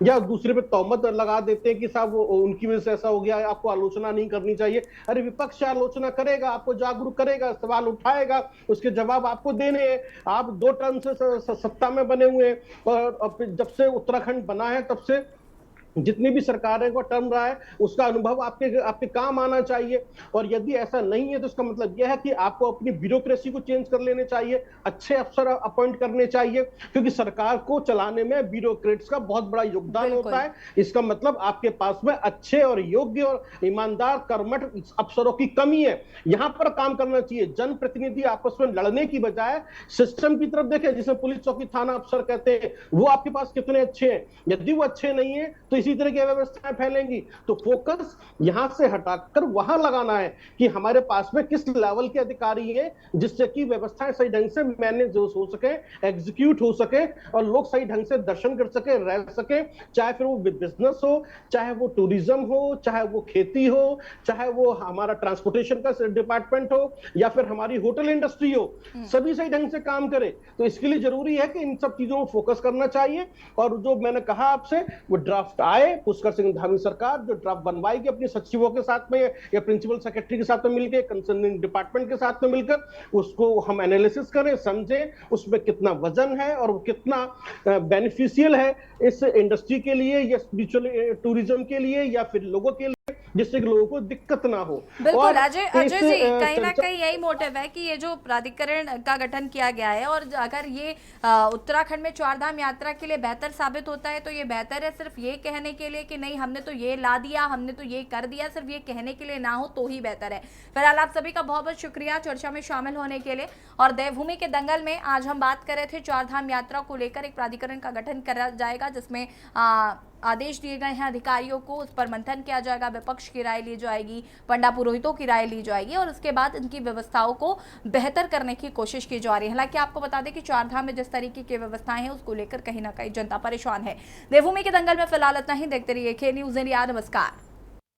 या दूसरे पे तहमत लगा देते हैं कि साहब उनकी वजह से ऐसा हो गया, आपको आलोचना नहीं करनी चाहिए। अरे विपक्ष आलोचना करेगा, आपको जागरूक करेगा, सवाल उठाएगा, उसके जवाब आपको देने हैं। आप 2 टर्म से सत्ता में बने हुए हैं और जब से उत्तराखंड बना है तब से जितनी भी सरकारें को टर्म रहा है उसका अनुभव आपके काम आना चाहिए। और यदि ऐसा नहीं है तो इसका मतलब यह है कि आपको अपनी ब्यूरोक्रेसी को चेंज कर लेने चाहिए, अच्छे अफसर अपॉइंट करने चाहिए, क्योंकि सरकार को चलाने में ब्यूरोक्रेट्स का बहुत बड़ा योगदान होता है। इसका मतलब आपके पास में अच्छे और योग्य और ईमानदार कर्मठ अफसरों की कमी है। यहां पर काम करना चाहिए। जनप्रतिनिधि आपस में लड़ने की बजाय सिस्टम की तरफ देखें, जिसमें पुलिस चौकी थाना अफसर कहते हैं, वो आपके पास कितने अच्छे हैं। यदि वो अच्छे नहीं है तो इसी तरह की व्यवस्थाएं फैलेंगी। तो फोकस यहां से हटाकर वहां लगाना है कि हमारे पास में किस लेवल के अधिकारी हैं, जिससे कि व्यवस्थाएं सही ढंग से मैनेज हो सके, एग्जीक्यूट हो सके और लोग सही ढंग से दर्शन कर सके, रह सके। चाहे फिर वो बिजनेस हो, चाहे वो टूरिज्म हो, चाहे वो खेती हो, चाहे वो हमारा ट्रांसपोर्टेशन का डिपार्टमेंट हो या फिर हमारी होटल इंडस्ट्री हो, सभी सही ढंग से काम करे। तो इसके लिए जरूरी है कि इन सब चीजों को फोकस करना चाहिए। और जो मैंने कहा आपसे, वो ड्राफ्ट आए, पुष्कर सिंह धामी सरकार जो ड्राफ्ट बनवाएगी अपने सचिवों के साथ में या प्रिंसिपल सेक्रेटरी के साथ में मिलकर, कंसर्निंग डिपार्टमेंट के साथ में मिलकर, उसको हम एनालिसिस करें, समझें उसमें कितना वजन है और वो कितना बेनिफिशियल है इस इंडस्ट्री के लिए या स्पिरिचुअल टूरिज्म के लिए या फिर लोगों के लिए, जिससे लोगों को दिक्कत ना हो। बिल्कुल अजय जी, कहीं ना कहीं यही मोटिव है कि ये जो प्राधिकरण का गठन किया गया है और अगर ये उत्तराखंड में 4 धाम यात्रा के लिए बेहतर साबित होता है तो ये बेहतर है सिर्फ ये कहने के लिए कि नहीं हमने तो ये ला दिया, हमने तो ये कर दिया, सिर्फ ये कहने के लिए ना हो तो ही बेहतर है। फिलहाल आप सभी का बहुत बहुत शुक्रिया चर्चा में शामिल होने के लिए। और देवभूमि के दंगल में आज हम बात कर रहे थे 4 धाम यात्रा को लेकर एक प्राधिकरण का गठन करा जाएगा, जिसमें आदेश दिए गए हैं अधिकारियों को, उस पर मंथन किया जाएगा, विपक्ष की राय ली जाएगी, पंडा पुरोहितों की राय ली जाएगी और उसके बाद इनकी व्यवस्थाओं को बेहतर करने की कोशिश की जा रही है। हालांकि आपको बता दें कि 4 धाम में जिस तरीके की व्यवस्थाएं हैं उसको लेकर कहीं ना कहीं जनता परेशान है। देवभूमि के दंगल में फिलहाल इतना ही। देखते रहिए के न्यूज़ इंडिया। नमस्कार।